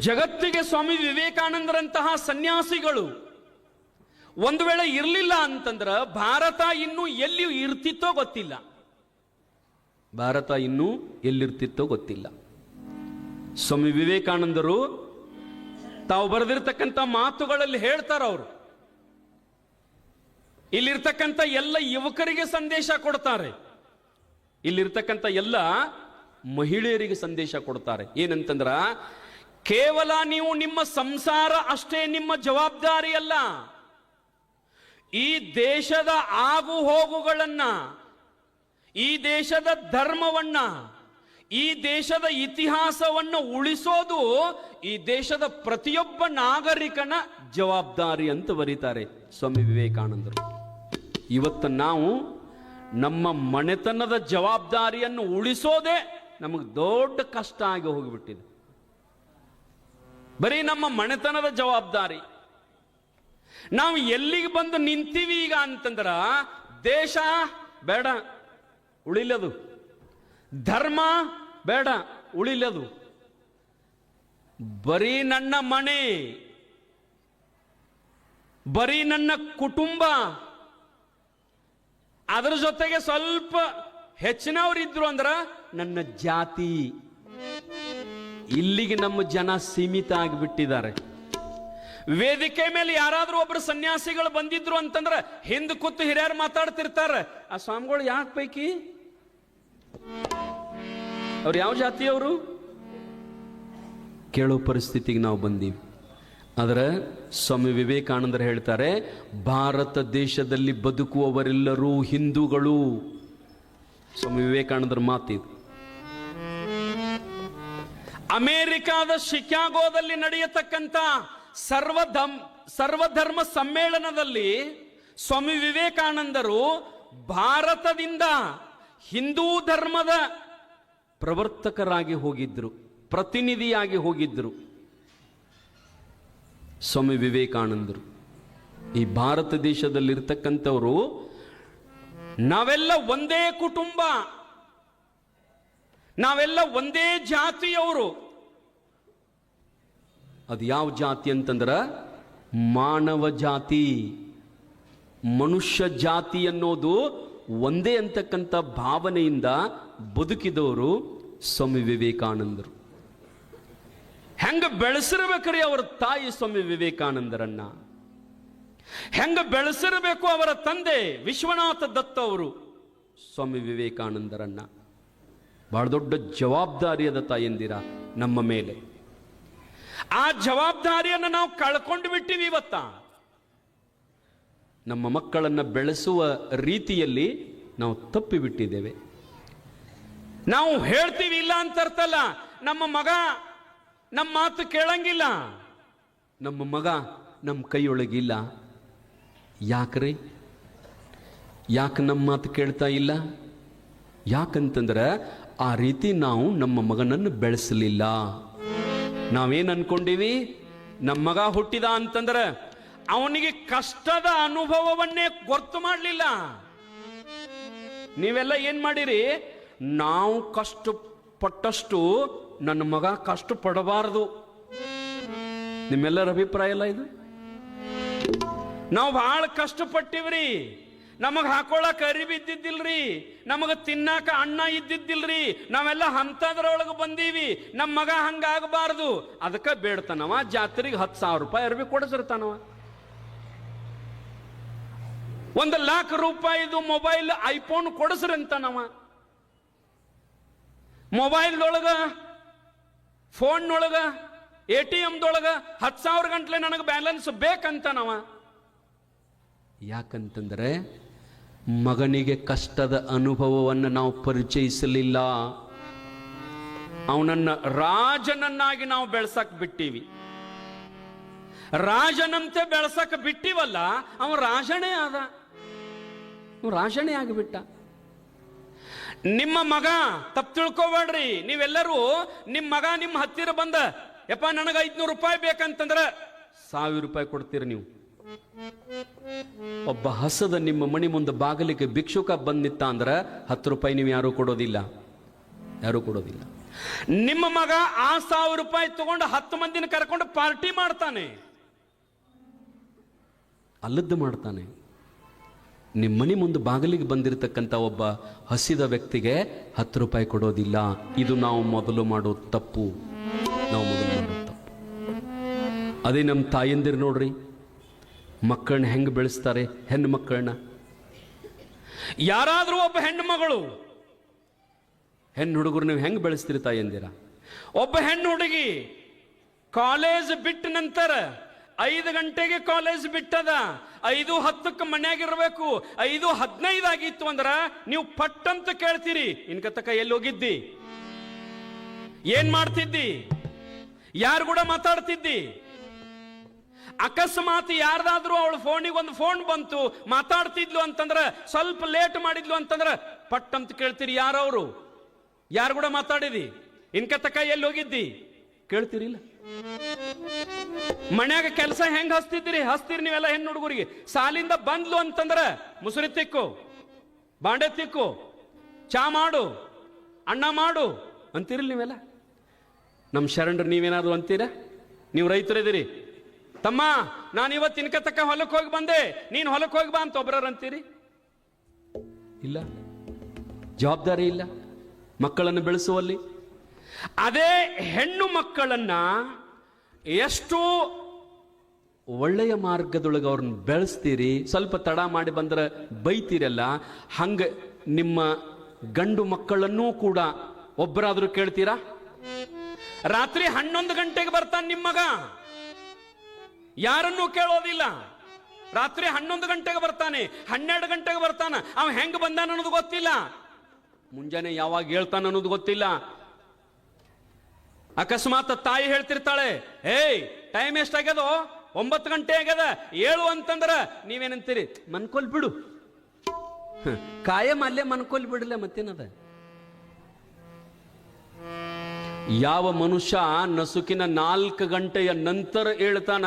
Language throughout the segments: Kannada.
ಜಗತ್ತಿಗೆ ಸ್ವಾಮಿ ವಿವೇಕಾನಂದರಂತಹ ಸನ್ಯಾಸಿಗಳು ಒಂದು ವೇಳೆ ಇರಲಿಲ್ಲ ಅಂತಂದ್ರ ಭಾರತ ಇನ್ನೂ ಎಲ್ಲಿ ಇರ್ತಿತ್ತೋ ಗೊತ್ತಿಲ್ಲ. ಭಾರತ ಇನ್ನೂ ಎಲ್ಲಿರ್ತಿತ್ತೋ ಗೊತ್ತಿಲ್ಲ. ಸ್ವಾಮಿ ವಿವೇಕಾನಂದರು ತಾವು ಬರೆದಿರ್ತಕ್ಕಂಥ ಮಾತುಗಳಲ್ಲಿ ಹೇಳ್ತಾರ, ಅವರು ಇಲ್ಲಿರ್ತಕ್ಕಂಥ ಎಲ್ಲ ಯುವಕರಿಗೆ ಸಂದೇಶ ಕೊಡ್ತಾರೆ, ಇಲ್ಲಿರ್ತಕ್ಕಂಥ ಎಲ್ಲ ಮಹಿಳೆಯರಿಗೆ ಸಂದೇಶ ಕೊಡ್ತಾರೆ. ಏನಂತಂದ್ರ, ಕೇವಲ ನೀವು ನಿಮ್ಮ ಸಂಸಾರ ಅಷ್ಟೇ ನಿಮ್ಮ ಜವಾಬ್ದಾರಿ ಅಲ್ಲ, ಈ ದೇಶದ ಆಗು ಹೋಗುಗಳನ್ನ, ಈ ದೇಶದ ಧರ್ಮವನ್ನ, ಈ ದೇಶದ ಇತಿಹಾಸವನ್ನು ಉಳಿಸೋದು ಈ ದೇಶದ ಪ್ರತಿಯೊಬ್ಬ ನಾಗರಿಕನ ಜವಾಬ್ದಾರಿ ಅಂತ ಬರೀತಾರೆ ಸ್ವಾಮಿ ವಿವೇಕಾನಂದರು. ಇವತ್ತು ನಾವು ನಮ್ಮ ಮನೆತನದ ಜವಾಬ್ದಾರಿಯನ್ನು ಉಳಿಸೋದೇ ನಮಗೆ ದೊಡ್ಡ ಕಷ್ಟ ಆಗಿ ಹೋಗಿಬಿಟ್ಟಿದೆ. ಬರೀ ನಮ್ಮ ಮನೆತನದ ಜವಾಬ್ದಾರಿ. ನಾವು ಎಲ್ಲಿಗೆ ಬಂದು ನಿಂತೀವಿ ಈಗ ಅಂತಂದ್ರ, ದೇಶ ಬೇಡ ಉಳಿಲದು, ಧರ್ಮ ಬೇಡ ಉಳಿಲದು, ಬರೀ ನನ್ನ ಮನೆ, ಬರೀ ನನ್ನ ಕುಟುಂಬ, ಅದರ ಜೊತೆಗೆ ಸ್ವಲ್ಪ ಹೆಚ್ಚಿನವರಿದ್ರು ಅಂದ್ರ ನನ್ನ ಜಾತಿ, ಇಲ್ಲಿಗೆ ನಮ್ಮ ಜನ ಸೀಮಿತ ಆಗಿಬಿಟ್ಟಿದ್ದಾರೆ. ವೇದಿಕೆ ಮೇಲೆ ಯಾರಾದ್ರೂ ಒಬ್ರು ಸನ್ಯಾಸಿಗಳು ಬಂದಿದ್ರು ಅಂತಂದ್ರ ಹಿಂದ್ ಕೂತು ಹಿರಿಯರು ಮಾತಾಡ್ತಿರ್ತಾರ, ಆ ಸ್ವಾಮಿಗಳು ಯಾಕೆ ಪೈಕಿ ಅವ್ರು ಯಾವ ಜಾತಿಯವರು ಕೇಳೋ ಪರಿಸ್ಥಿತಿಗೆ ನಾವು ಬಂದೀವಿ. ಆದರೆ ಸ್ವಾಮಿ ವಿವೇಕಾನಂದರು ಹೇಳ್ತಾರೆ, ಭಾರತ ದೇಶದಲ್ಲಿ ಬದುಕುವವರೆಲ್ಲರೂ ಹಿಂದೂಗಳು. ಸ್ವಾಮಿ ವಿವೇಕಾನಂದರ ಮಾತಿದು. ಅಮೆರಿಕಾದ ಶಿಕಾಗೋದಲ್ಲಿ ನಡೆಯತಕ್ಕಂಥ ಸರ್ವಧರ್ಮ ಸಮ್ಮೇಳನದಲ್ಲಿ ಸ್ವಾಮಿ ವಿವೇಕಾನಂದರು ಭಾರತದಿಂದ ಹಿಂದೂ ಧರ್ಮದ ಪ್ರವರ್ತಕರಾಗಿ ಹೋಗಿದ್ರು, ಪ್ರತಿನಿಧಿಯಾಗಿ ಹೋಗಿದ್ರು. ಸ್ವಾಮಿ ವಿವೇಕಾನಂದರು ಈ ಭಾರತ ದೇಶದಲ್ಲಿರ್ತಕ್ಕಂಥವರು ನಾವೆಲ್ಲ ಒಂದೇ ಕುಟುಂಬ, ನಾವೆಲ್ಲ ಒಂದೇ ಜಾತಿಯವರು. ಅದು ಯಾವ ಜಾತಿ ಅಂತಂದ್ರ ಮಾನವ ಜಾತಿ, ಮನುಷ್ಯ ಜಾತಿ ಅನ್ನೋದು ಒಂದೇ ಅಂತಕ್ಕಂಥ ಭಾವನೆಯಿಂದ ಬದುಕಿದವರು ಸ್ವಾಮಿ ವಿವೇಕಾನಂದರು. ಹೆಂಗ ಬೆಳೆಸಿರ್ಬೇಕ್ರಿ ಅವರ ತಾಯಿ ಸ್ವಾಮಿ ವಿವೇಕಾನಂದರನ್ನ, ಹೆಂಗ ಬೆಳೆಸಿರಬೇಕು ಅವರ ತಂದೆ ವಿಶ್ವನಾಥ ದತ್ತ ಅವರು ಸ್ವಾಮಿ ವಿವೇಕಾನಂದರನ್ನ. ಬಹಳ ದೊಡ್ಡ ಜವಾಬ್ದಾರಿಯಾದ ತಾಯಂದಿರ ನಮ್ಮ ಮೇಲೆ. ಆ ಜವಾಬ್ದಾರಿಯನ್ನು ನಾವು ಕಳ್ಕೊಂಡು ಬಿಟ್ಟಿವಿ ಇವತ್ತ. ನಮ್ಮ ಮಕ್ಕಳನ್ನು ಬೆಳೆಸುವ ರೀತಿಯಲ್ಲಿ ನಾವು ತಪ್ಪಿಬಿಟ್ಟಿದ್ದೇವೆ. ನಾವು ಹೇಳ್ತೀವಿ ಇಲ್ಲ ಅಂತ ಅರ್ಥಲ್ಲ, ನಮ್ಮ ಮಗ ನಮ್ಮ ಮಾತು ಕೇಳಂಗಿಲ್ಲ, ನಮ್ಮ ಮಗ ನಮ್ಮ ಕೈಯೊಳಗಿಲ್ಲ. ಯಾಕ್ರಿ? ಯಾಕೆ ನಮ್ಮ ಮಾತು ಕೇಳ್ತಾ ಇಲ್ಲ? ಯಾಕಂತಂದ್ರೆ ಆ ರೀತಿ ನಾವು ನಮ್ಮ ಮಗನನ್ನು ಬೆಳೆಸಲಿಲ್ಲ. ನಾವೇನು ಅನ್ಕೊಂಡಿವಿ, ನಮ್ಮ ಮಗ ಹುಟ್ಟಿದ ಅಂತಂದ್ರೆ ಅವನಿಗೆ ಕಷ್ಟದ ಅನುಭವವನ್ನೇ ಗೊತ್ತು ಮಾಡಲಿಲ್ಲ. ನೀವೆಲ್ಲ ಏನ್ ಮಾಡಿರಿ, ನಾವು ಕಷ್ಟಪಟ್ಟಷ್ಟು ನನ್ನ ಮಗ ಕಷ್ಟ ಪಡಬಾರದು. ನಿಮ್ಮೆಲ್ಲರ ಅಭಿಪ್ರಾಯ ಇಲ್ಲ ಇದು? ನಾವು ಬಹಳ ಕಷ್ಟಪಟ್ಟಿವ್ರಿ, ನಮಗ್ ಹಾಕೊಳಕ್ ಅರಿವಿ ಇದ್ದಿದ್ದಿಲ್ರಿ, ನಮಗ ತಿನ್ನಾಕ ಅನ್ನ ಇದ್ದಿದ್ದಿಲ್ರಿ, ನಾವೆಲ್ಲ ಹಂತದ್ರೊಳಗೆ ಬಂದೀವಿ. ನಮ್ಮ ಮಗ ಹಂಗಾಗಬಾರದು, ಅದಕ್ಕೆ ಬೇಡ್ತಾನವ ಜಾತ್ರೆಗೆ 10,000 ರೂಪಾಯಿ ಅರಿವಿ ಕೊಡಿಸಿರ್ತಾನವ. 1,00,000 ರೂಪಾಯಿದು ಮೊಬೈಲ್ ಐಫೋನ್ ಕೊಡಿಸ್ರಂತಾನವ. ಮೊಬೈಲ್ದೊಳಗ ಫೋನ್ನೊಳಗ ATMದೊಳಗ 10,000 ಗಂಟ್ಲೆ ನನಗೆ ಬ್ಯಾಲೆನ್ಸ್ ಬೇಕಂತಾನವ. ಯಾಕಂತಂದ್ರೆ ಮಗನಿಗೆ ಕಷ್ಟದ ಅನುಭವವನ್ನು ನಾವು ಪರಿಚಯಿಸಲಿಲ್ಲ. ಅವನನ್ನ ರಾಜನನ್ನಾಗಿ ನಾವು ಬೆಳೆಸಕ್ ಬಿಟ್ಟಿವಿ. ರಾಜನಂತೆ ಬೆಳೆಸಕ್ ಬಿಟ್ಟಿವಲ್ಲ, ಅವ ರಾಜನೇ ಆದ, ರಾಜನೇ ಆಗಿಬಿಟ್ಟ. ನಿಮ್ಮ ಮಗ ತಪ್ಪು ತಿಳ್ಕೋಬೇಡ್ರಿ, ನೀವೆಲ್ಲರೂ ನಿಮ್ಮ ಮಗ ನಿಮ್ಮ ಹತ್ತಿರ ಬಂದ, ಯಪ್ಪ ನನಗೆ 500 ರೂಪಾಯಿ ಬೇಕಂತಂದ್ರೆ 1,000 ರೂಪಾಯಿ ಕೊಡ್ತೀರಿ ನೀವು. ಒಬ್ಬ ಹಸದ ನಿಮ್ಮ ಮಣಿ ಮುಂದೆ ಬಾಗಿಲಿಗೆ ಭಿಕ್ಷುಕ ಬಂದಿತ್ತ ಅಂದ್ರೆ 10 ರೂಪಾಯಿ ನೀವು ಯಾರೂ ಕೊಡೋದಿಲ್ಲ, ಯಾರೂ ಕೊಡೋದಿಲ್ಲ. ನಿಮ್ಮ ಮಗ ಆ 1000 ರೂಪಾಯಿ ತಗೊಂಡು 10 ಮಂದಿನ ಕರ್ಕೊಂಡು ಪಾರ್ಟಿ ಮಾಡ್ತಾನೆ, ಅಲ್ಲದ್ದು ಮಾಡ್ತಾನೆ. ನಿಮ್ಮ ಮನೆ ಮುಂದೆ ಬಾಗಿಲಿಗೆ ಬಂದಿರತಕ್ಕಂಥ ಒಬ್ಬ ಹಸಿದ ವ್ಯಕ್ತಿಗೆ 10 ರೂಪಾಯಿ ಕೊಡೋದಿಲ್ಲ. ಇದು ನಾವು ಮೊದಲು ಮಾಡೋ ತಪ್ಪು. ಅದೇ ನಮ್ಮ ತಾಯಂದಿರು ನೋಡ್ರಿ, ಮಕ್ಕಳನ್ನ ಹೆಂಗೆ ಬೆಳೆಸ್ತಾರೆ, ಹೆಣ್ಣು ಮಕ್ಕಳನ್ನ. ಯಾರಾದರೂ ಒಬ್ಬ ಹೆಣ್ಣು ಮಗಳು, ಹೆಣ್ಣು ಹುಡುಗರು ನೀವು ಹೆಂಗೆ ಬೆಳೆಸ್ತೀರಿ ತಾಯಂದಿರ? ಒಬ್ಬ ಹೆಣ್ಣು ಹುಡುಗಿ ಕಾಲೇಜ್ ಬಿಟ್ಟ ನಂತರ 5 ಗಂಟೆಗೆ ಕಾಲೇಜ್ ಬಿಟ್ಟದ, 5:10ಕ್ಕೆ ಮನ್ಯಾಗಿರ್ಬೇಕು, 5:15 ಆಗಿತ್ತು ಅಂದ್ರ ನೀವು ಪಟ್ಟಂತ ಕೇಳ್ತೀರಿ, ಇನ್ಕತಕ ಎಲ್ಲಿ ಹೋಗಿದ್ದಿ, ಏನ್ ಮಾಡ್ತಿದ್ದಿ, ಯಾರು ಕೂಡ ಮಾತಾಡ್ತಿದ್ದಿ? ಅಕಸ್ಮಾತ್ ಯಾರ್ದಾದ್ರೂ ಅವಳು ಫೋನಿಗೆ ಒಂದು ಫೋನ್ ಬಂತು, ಮಾತಾಡ್ತಿದ್ಲು ಅಂತಂದ್ರ, ಸ್ವಲ್ಪ ಲೇಟ್ ಮಾಡಿದ್ಲು ಅಂತಂದ್ರ ಪಟ್ಟಂತ ಕೇಳ್ತೀರಿ, ಯಾರವರು, ಯಾರು ಕೂಡ ಮಾತಾಡಿದಿ, ಇನ್ಕತಕ ಎಲ್ಲಿ ಹೋಗಿದ್ದಿ ಕೇಳ್ತೀರಿಲ್ಲ? ಮನ್ಯಾಗ ಕೆಲಸ ಹೆಂಗ್ ಹಸ್ತೀರಿ ನೀವೆಲ್ಲ ಹೆಣ್ಣು ಹುಡುಗರಿಗೆ? ಸಾಲಿಂದ ಬಂದ್ಲು ಅಂತಂದ್ರ ಮುಸುರಿ ತಿಕ್ಕು, ಬಾಂಡೆ ತಿಕ್ಕು, ಚಾ ಮಾಡು, ಅಣ್ಣ ಮಾಡು ಅಂತೀರಿಲ್ಲ ನೀವೆಲ್ಲ? ನಮ್ಮ ಶರಣರು ನೀವೇನಾದ್ರು ಅಂತೀರ? ನೀವು ರೈತರಿದ್ದೀರಿ, ತಮ್ಮ ನಾನು ಇವತ್ತು ಇನ್ಕತಕ್ಕ ಹೊಲಕ್ಕೆ ಹೋಗಿ ಬಂದೆ, ನೀನು ಹೊಲಕ್ಕೆ ಹೋಗಿ ಬಾ ಅಂತ ಒಬ್ಬರವ್ರು ಅಂತೀರಿ? ಇಲ್ಲ, ಜವಾಬ್ದಾರಿ ಇಲ್ಲ ಮಕ್ಕಳನ್ನು ಬೆಳೆಸುವಲ್ಲಿ. ಅದೇ ಹೆಣ್ಣು ಮಕ್ಕಳನ್ನ ಎಷ್ಟು ಒಳ್ಳೆಯ ಮಾರ್ಗದೊಳಗೆ ಅವ್ರನ್ನ ಬೆಳೆಸ್ತೀರಿ, ಸ್ವಲ್ಪ ತಡ ಮಾಡಿ ಬಂದ್ರೆ ಬೈತೀರಲ್ಲ, ಹಂಗ ನಿಮ್ಮ ಗಂಡು ಮಕ್ಕಳನ್ನೂ ಕೂಡ ಒಬ್ಬರಾದ್ರೂ ಕೇಳ್ತೀರಾ? ರಾತ್ರಿ 11 ಗಂಟೆಗೆ ಬರ್ತಾನೆ ನಿಮ್ಮ ಮಗ, ಯಾರನ್ನೂ ಕೇಳೋದಿಲ್ಲ. ರಾತ್ರಿ 11 ಗಂಟೆಗೆ ಬರ್ತಾನೆ, 12 ಗಂಟೆಗೆ ಬರ್ತಾನ, ಅವ ಹೆಂಗ್ ಬಂದಾನ ಅನ್ನೋದು ಗೊತ್ತಿಲ್ಲ, ಮುಂಜಾನೆ ಯಾವಾಗ ಹೇಳ್ತಾನ ಅನ್ನೋದು ಗೊತ್ತಿಲ್ಲ. ಅಕಸ್ಮಾತ್ ತಾಯಿ ಹೇಳ್ತಿರ್ತಾಳೆ, ಏಯ್ ಟೈಮ್ ಎಷ್ಟಾಗ್ಯದೋ, 9 ಗಂಟೆ ಆಗ್ಯದ, 7 ಅಂತಂದ್ರ ನೀವೇನಂತೀರಿ? ಮನ್ಕೊಲ್ ಬಿಡು, ಕಾಯಂ ಅಲ್ಲೇ ಮನ್ಕೊಲ್ ಬಿಡಲ್ಲ, ಮತ್ತೇನದ? ಯಾವ ಮನುಷ್ಯ ನಸುಕಿನ 4 ಗಂಟೆಯ ನಂತರ ಹೇಳ್ತಾನ,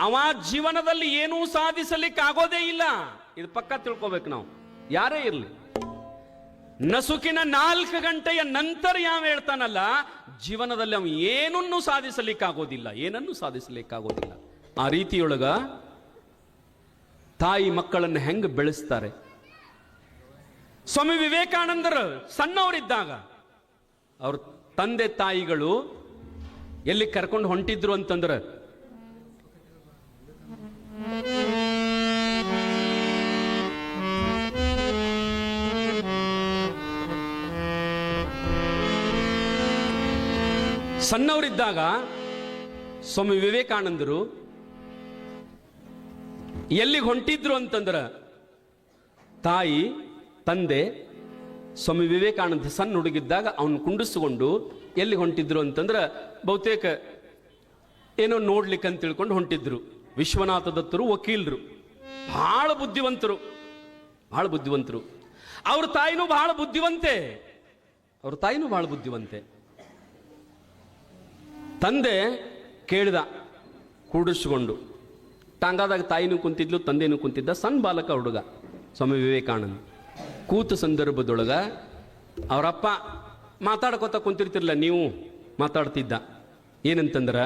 ಅವ ಜೀವನದಲ್ಲಿ ಏನೂ ಸಾಧಿಸಲಿಕ್ಕೆ ಆಗೋದೇ ಇಲ್ಲ. ಇದು ಪಕ್ಕ ತಿಳ್ಕೊಬೇಕು ನಾವು, ಯಾರೇ ಇರ್ಲಿ. ನಸುಕಿನ 4 ಗಂಟೆಯ ನಂತರ ಯಾವ ಹೇಳ್ತಾನಲ್ಲ, ಜೀವನದಲ್ಲಿ ಅವನು ಏನನ್ನೂ ಸಾಧಿಸಲಿಕ್ಕಾಗೋದಿಲ್ಲ, ಏನನ್ನೂ ಸಾಧಿಸಲಿಕ್ಕಾಗೋದಿಲ್ಲ. ಆ ರೀತಿಯೊಳಗ ತಾಯಿ ಮಕ್ಕಳನ್ನು ಹೆಂಗೆ ಬೆಳೆಸ್ತಾರೆ? ಸ್ವಾಮಿ ವಿವೇಕಾನಂದರು ಸಣ್ಣವರಿದ್ದಾಗ ಅವ್ರ ತಂದೆ ತಾಯಿಗಳು ಎಲ್ಲಿ ಕರ್ಕೊಂಡು ಹೊಂಟಿದ್ರು ಅಂತಂದ್ರೆ, ಸಣ್ಣವರಿದ್ದಾಗ ಸ್ವಾಮಿ ವಿವೇಕಾನಂದರು ಎಲ್ಲಿಗೆ ಹೊಂಟಿದ್ರು ಅಂತಂದ್ರ, ತಾಯಿ ತಂದೆ ಸ್ವಾಮಿ ವಿವೇಕಾನಂದ ಸಣ್ಣ ಹುಡುಗಿದ್ದಾಗ ಅವನು ಕುಂಡಿಸ್ಕೊಂಡು ಎಲ್ಲಿ ಹೊಂಟಿದ್ರು ಅಂತಂದ್ರ, ಬಹುತೇಕ ಏನೋ ನೋಡ್ಲಿಕ್ಕೆ ಅಂತ ತಿಳ್ಕೊಂಡು ಹೊಂಟಿದ್ರು. ವಿಶ್ವನಾಥ ದತ್ತರು ವಕೀಲರು, ಬಹಳ ಬುದ್ಧಿವಂತರು. ಅವ್ರ ತಾಯಿನೂ ಬಹಳ ಬುದ್ಧಿವಂತೆ. ತಂದೆ ಕೇಳಿದ, ಕೂಡಿಸ್ಕೊಂಡು ಟಾಂಗಾದಾಗ ತಾಯಿನೂ ಕುಂತಿದ್ಲು, ತಂದೆನೂ ಕುಂತಿದ್ದ. ಸಣ್ಣ ಬಾಲಕ ಹುಡುಗ ಸ್ವಾಮಿ ವಿವೇಕಾನಂದ ಕೂತ ಸಂದರ್ಭದೊಳಗ ಅವರಪ್ಪ ಮಾತಾಡ್ಕೊತ ಕುಂತಿರ್ತಿರ್ಲ, ನೀವು ಮಾತಾಡ್ತಿದ್ದ. ಏನಂತಂದ್ರ,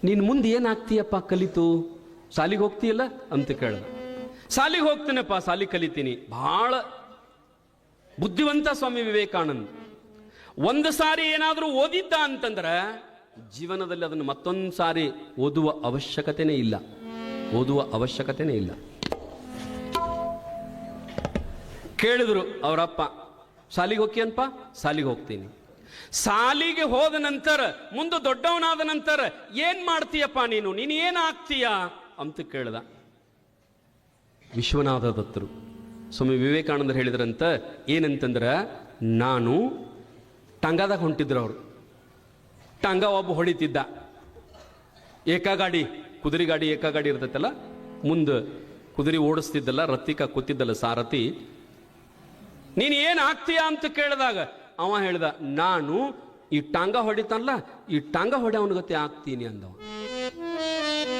ನೀನು ಮುಂದೆ ಏನಾಗ್ತೀಯಪ್ಪ ಕಲಿತು, ಸಾಲಿಗೆ ಹೋಗ್ತೀಯಲ್ಲ ಅಂತ ಕೇಳ್ದ. ಸಾಲಿಗೆ ಹೋಗ್ತೀನಪ್ಪ, ಸಾಲಿ ಕಲಿತೀನಿ. ಬಹಳ ಬುದ್ಧಿವಂತ ಸ್ವಾಮಿ ವಿವೇಕಾನಂದ. ಒಂದು ಸಾರಿ ಏನಾದರೂ ಓದಿದ್ದ ಅಂತಂದ್ರ ಜೀವನದಲ್ಲಿ ಅದನ್ನು ಮತ್ತೊಂದು ಸಾರಿ ಓದುವ ಅವಶ್ಯಕತೆನೇ ಇಲ್ಲ. ಕೇಳಿದ್ರು ಅವರಪ್ಪ, ಸಾಲಿಗೆ ಹೋಗ್ತೀಯನ್ಪ? ಸಾಲಿಗೆ ಹೋಗ್ತೀನಿ. ಸಾಲಿಗೆ ಹೋದ ನಂತರ, ಮುಂದೆ ದೊಡ್ಡವನಾದ ನಂತರ ಏನ್ ಮಾಡ್ತೀಯಪ್ಪ ನೀನು ಏನಾಗ್ತೀಯ ಅಂತ ಕೇಳ್ದ. ವಿಶ್ವನಾಥ ದತ್ತರು ಸ್ವಾಮಿ ವಿವೇಕಾನಂದರು ಹೇಳಿದ್ರಂತ, ಏನಂತಂದ್ರ, ನಾನು ಟಾಂಗಾದಾಗ ಹೊಂಟಿದ್ರು. ಅವರು ಟಾಂಗ ಒಬ್ಬ ಹೊಡಿತಿದ್ದ, ಏಕಾಗಾಡಿ, ಕುದುರೆ ಗಾಡಿ ಏಕಾಗಾಡಿ ಇರ್ತೈತಲ್ಲ, ಮುಂದೆ ಕುದುರೆ ಓಡಿಸ್ತಿದ್ದಲ್ಲ, ರತ್ತಿಕ ಕೂತಿದ್ದಲ್ಲ ಸಾರಥಿ. ನೀನು ಏನು ಆಗ್ತೀಯ ಅಂತ ಕೇಳಿದಾಗ ಅವ ಹೇಳ್ದ, ನಾನು ಈ ಟಾಂಗ ಹೊಡಿತಾನಲ್ಲ, ಈ ಟಾಂಗ ಹೊಡೆ ಅವನ ಗತಿ ಆಗ್ತೀನಿ ಅಂದವ.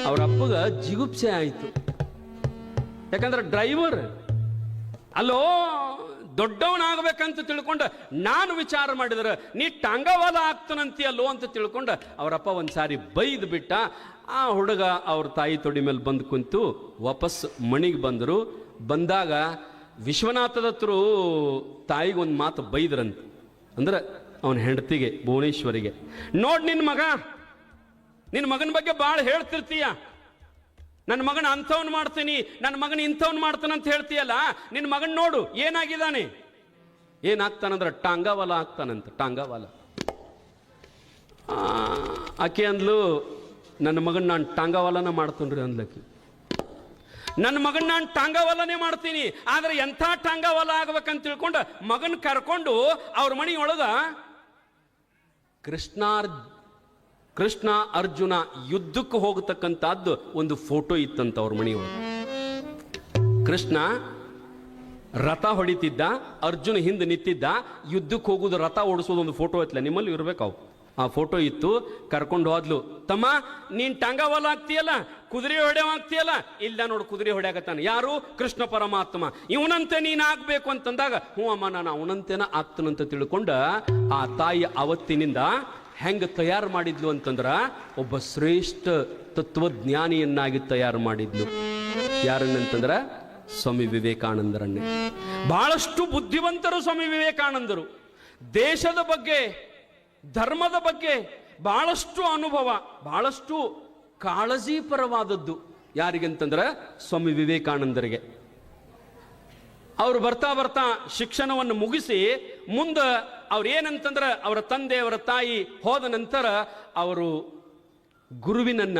ಅವ್ರ ಅಪ್ಪಗ ಜಿಗುಪ್ಸೆ ಆಯಿತು. ಯಾಕಂದ್ರೆ ಡ್ರೈವರ್, ಅಲ್ಲೋ ದೊಡ್ಡವನಾಗಬೇಕಂತ ತಿಳ್ಕೊಂಡ ನಾನು ವಿಚಾರ ಮಾಡಿದ್ರೆ ನೀ ಟಾಂಗವಾಲ ಆಗ್ತಾನಂತೀಯಲ್ಲೋ ಅಂತ ತಿಳ್ಕೊಂಡ ಅವರಪ್ಪ ಒಂದ್ಸಾರಿ ಬೈದು ಬಿಟ್ಟ. ಆ ಹುಡುಗ ಅವ್ರ ತಾಯಿ ತೊಡಿ ಮೇಲೆ ಬಂದು ಕುಂತು ವಾಪಸ್ ಮಣಿಗೆ ಬಂದರು. ಬಂದಾಗ ವಿಶ್ವನಾಥದತ್ರು ತಾಯಿಗೊಂದು ಮಾತು ಬೈದ್ರಂತ. ಅಂದ್ರೆ ಅವನ ಹೆಂಡತಿಗೆ ಭುವನೇಶ್ವರಿಗೆ, ನೋಡ್ ನಿನ್ನ ಮಗನ ಬಗ್ಗೆ ಭಾಳ ಹೇಳ್ತಿರ್ತೀಯ, ನನ್ನ ಮಗನ ಅಂಥವ್ನು ಮಾಡ್ತೀನಿ, ನನ್ನ ಮಗನ ಇಂಥವ್ನು ಮಾಡ್ತಾನಂತ ಹೇಳ್ತೀಯಲ್ಲ, ನಿನ್ನ ಮಗನ್ ನೋಡು ಏನಾಗಿದ್ದಾನೆ. ಏನಾಗ್ತಾನಂದ್ರೆ ಟಾಂಗಾವಾಲ ಆಗ್ತಾನಂತ, ಟಾಂಗಾವಾಲ. ಆಕೆ ಅಂದ್ಲು, ನನ್ನ ಮಗನ್ ನಾನು ಟಾಂಗಾವಾಲನ ಮಾಡ್ತೀನಿ ಅಂದ್ಲಕ್ಕಿ. ನನ್ನ ಮಗನ್ ನಾನು ಟಾಂಗಾವಾಲನೇ ಮಾಡ್ತೀನಿ, ಆದ್ರೆ ಎಂಥ ಟಾಂಗಾವಾಲ ಆಗ್ಬೇಕಂತ ತಿಳ್ಕೊಂಡು ಮಗನ್ ಕರ್ಕೊಂಡು ಅವ್ರ ಮನೆಯೊಳಗ ಕೃಷ್ಣ ಅರ್ಜುನ ಯುದ್ಧಕ್ಕೆ ಹೋಗತಕ್ಕಂಥದ್ದು ಒಂದು ಫೋಟೋ ಇತ್ತಂತ ಅವ್ರ ಮನೆಯೊಳಗೆ. ಕೃಷ್ಣ ರಥ ಹೊಡಿತಿದ್ದ, ಅರ್ಜುನ ಹಿಂದೆ ನಿಂತಿದ್ದ, ಯುದ್ಧಕ್ಕೆ ಹೋಗುದು ರಥ ಓಡಿಸೋದು ಒಂದು ಫೋಟೋ ಇತ್ತಲ್ಲ, ನಿಮ್ಮಲ್ಲಿ ಇರ್ಬೇಕಾವು. ಆ ಫೋಟೋ ಇತ್ತು. ಕರ್ಕೊಂಡು ಹೋದ್ಲು, ತಮ್ಮ ನೀನ್ ಟಾಂಗಾವಾಲ ಆಗ್ತೀಯಲ್ಲ, ಕುದುರೆ ಹೊಡೆಯಾಗ್ತೀಯಲ್ಲ, ಇಲ್ಲ ನೋಡು ಕುದುರೆ ಹೊಡೆಯಾಗತ್ತಾನ. ಯಾರು? ಕೃಷ್ಣ ಪರಮಾತ್ಮ. ಇವನಂತೆ ನೀನ್ ಆಗ್ಬೇಕು ಅಂತಂದಾಗ, ಹ್ಞೂ ಅಮ್ಮ ನಾನು ಅವನಂತೆನ ಆಗ್ತಾನಂತ ತಿಳ್ಕೊಂಡ ಆ ತಾಯಿ ಅವತ್ತಿನಿಂದ ಹೆಂಗ ತಯಾರು ಮಾಡಿದ್ಲು ಅಂತಂದ್ರ ಒಬ್ಬ ಶ್ರೇಷ್ಠ ತತ್ವಜ್ಞಾನಿಯನ್ನಾಗಿ ತಯಾರು ಮಾಡಿದ್ಲು. ಯಾರನ್ನಂತಂದ್ರ ಸ್ವಾಮಿ ವಿವೇಕಾನಂದರನ್ನೇ. ಬಹಳಷ್ಟು ಬುದ್ಧಿವಂತರು ಸ್ವಾಮಿ ವಿವೇಕಾನಂದರು. ದೇಶದ ಬಗ್ಗೆ, ಧರ್ಮದ ಬಗ್ಗೆ ಬಹಳಷ್ಟು ಅನುಭವ, ಬಹಳಷ್ಟು ಕಾಳಜಿಪರವಾದದ್ದು. ಯಾರಿಗಂತಂದ್ರೆ ಸ್ವಾಮಿ ವಿವೇಕಾನಂದರಿಗೆ. ಅವರು ಬರ್ತಾ ಬರ್ತಾ ಶಿಕ್ಷಣವನ್ನು ಮುಗಿಸಿ ಮುಂದೆ ಅವ್ರು ಏನಂತಂದ್ರೆ ಅವರ ತಂದೆ ಅವರ ತಾಯಿ ಹೋದ ನಂತರ ಅವರು ಗುರುವಿನನ್ನ,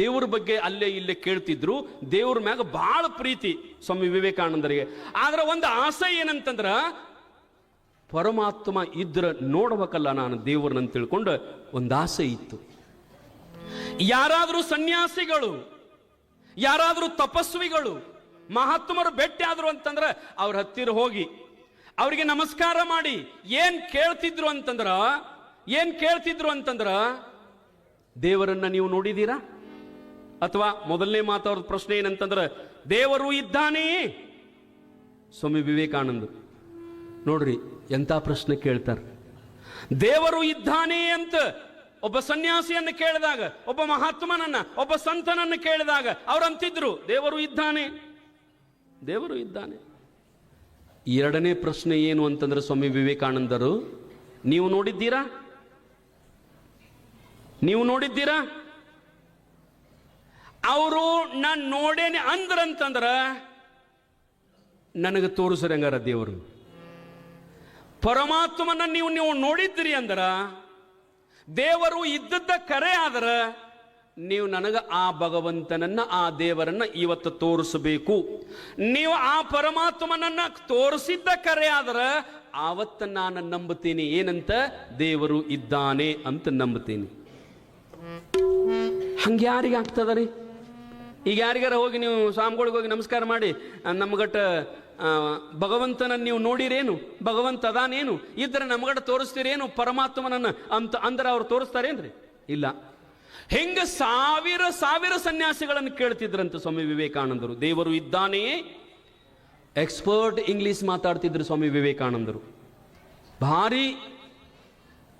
ದೇವರ ಬಗ್ಗೆ ಅಲ್ಲೇ ಇಲ್ಲೇ ಕೇಳ್ತಿದ್ರು. ದೇವ್ರ ಮ್ಯಾಗ ಬಹಳ ಪ್ರೀತಿ ಸ್ವಾಮಿ ವಿವೇಕಾನಂದರಿಗೆ. ಆದ್ರೆ ಒಂದು ಆಸೆ ಏನಂತಂದ್ರ, ಪರಮಾತ್ಮ ಇದ್ರ ನೋಡ್ಬೇಕಲ್ಲ ನಾನು ದೇವ್ರನ್ನ ತಿಳ್ಕೊಂಡು ಒಂದು ಆಸೆ ಇತ್ತು. ಯಾರಾದರೂ ಸನ್ಯಾಸಿಗಳು, ಯಾರಾದರೂ ತಪಸ್ವಿಗಳು, ಮಹಾತ್ಮರು ಭೇಟಿ ಆದ್ರು ಅಂತಂದ್ರೆ ಅವ್ರ ಹತ್ತಿರ ಹೋಗಿ ಅವರಿಗೆ ನಮಸ್ಕಾರ ಮಾಡಿ ಏನ್ ಕೇಳ್ತಿದ್ರು ಅಂತಂದ್ರ ದೇವರನ್ನ ನೀವು ನೋಡಿದೀರಾ? ಅಥವಾ ಮೊದಲನೇ ಮಾತಾಡೋದು ಪ್ರಶ್ನೆ ಏನಂತಂದ್ರೆ, ದೇವರು ಇದ್ದಾನೆ? ಸ್ವಾಮಿ ವಿವೇಕಾನಂದ ನೋಡ್ರಿ ಎಂತ ಪ್ರಶ್ನೆ ಕೇಳ್ತಾರೆ. ದೇವರು ಇದ್ದಾನೆ ಅಂತ ಒಬ್ಬ ಸನ್ಯಾಸಿಯನ್ನು ಕೇಳಿದಾಗ, ಒಬ್ಬ ಮಹಾತ್ಮನನ್ನ, ಒಬ್ಬ ಸಂತನನ್ನು ಕೇಳಿದಾಗ ಅವ್ರಂತಿದ್ರು ದೇವರು ಇದ್ದಾನೆ, ದೇವರು ಇದ್ದಾನೆ. ಎರಡನೇ ಪ್ರಶ್ನೆ ಏನು ಅಂತಂದ್ರೆ ಸ್ವಾಮಿ ವಿವೇಕಾನಂದರು, ನೀವು ನೋಡಿದ್ದೀರಾ? ಅವರು ನಾನು ನೋಡೇನೆ ಅಂದ್ರಂತಂದ್ರ ನನಗೆ ತೋರಿಸ್ರಿ ಹಂಗಾರ ದೇವರು. ಪರಮಾತ್ಮನ ನೀವು ನೋಡಿದ್ದೀರಿ ಅಂದ್ರ, ದೇವರು ಇದ್ದದ್ದ ಕರೆ ಆದ್ರ ನೀವು ನನಗ ಆ ಭಗವಂತನನ್ನ, ಆ ದೇವರನ್ನ ಇವತ್ತು ತೋರಿಸಬೇಕು. ನೀವು ಆ ಪರಮಾತ್ಮನನ್ನ ತೋರಿಸಿದ್ದ ಕರೆ ಆದ್ರ ಆವತ್ತ ನಾನು ನಂಬುತ್ತೀನಿ. ಏನಂತ? ದೇವರು ಇದ್ದಾನೆ ಅಂತ ನಂಬುತ್ತೀನಿ. ಹಂಗೆ ಯಾರಿಗೆ ಆಗ್ತದ ರೀ? ಈಗ ಯಾರಿಗಾರ ಹೋಗಿ ನೀವು ಸ್ವಾಮಿಗಳಿಗೆ ಹೋಗಿ ನಮಸ್ಕಾರ ಮಾಡಿ, ನಮ್ಗಟ್ಟ ಭಗವಂತನ ನೀವು ನೋಡಿರೇನು, ಭಗವಂತ ಅದಾನೇನು, ಇದ್ರೆ ನಮ್ಗಟ್ಟ ತೋರಿಸ್ತೀರೇನು ಪರಮಾತ್ಮನನ್ನ ಅಂತ ಅಂದ್ರೆ ಅವ್ರು ತೋರಿಸ್ತಾರೇನ್ರಿ? ಇಲ್ಲ. ಹೆಂಗ ಸಾವಿರ ಸನ್ಯಾಸಿಗಳನ್ನು ಕೇಳ್ತಿದ್ರಂತ ಸ್ವಾಮಿ ವಿವೇಕಾನಂದರು. ದೇವರು ಇದ್ದಾನೆಯೇ? ಎಕ್ಸ್ಪರ್ಟ್ ಇಂಗ್ಲಿಷ್ ಮಾತಾಡ್ತಿದ್ರು ಸ್ವಾಮಿ ವಿವೇಕಾನಂದರು. ಭಾರಿ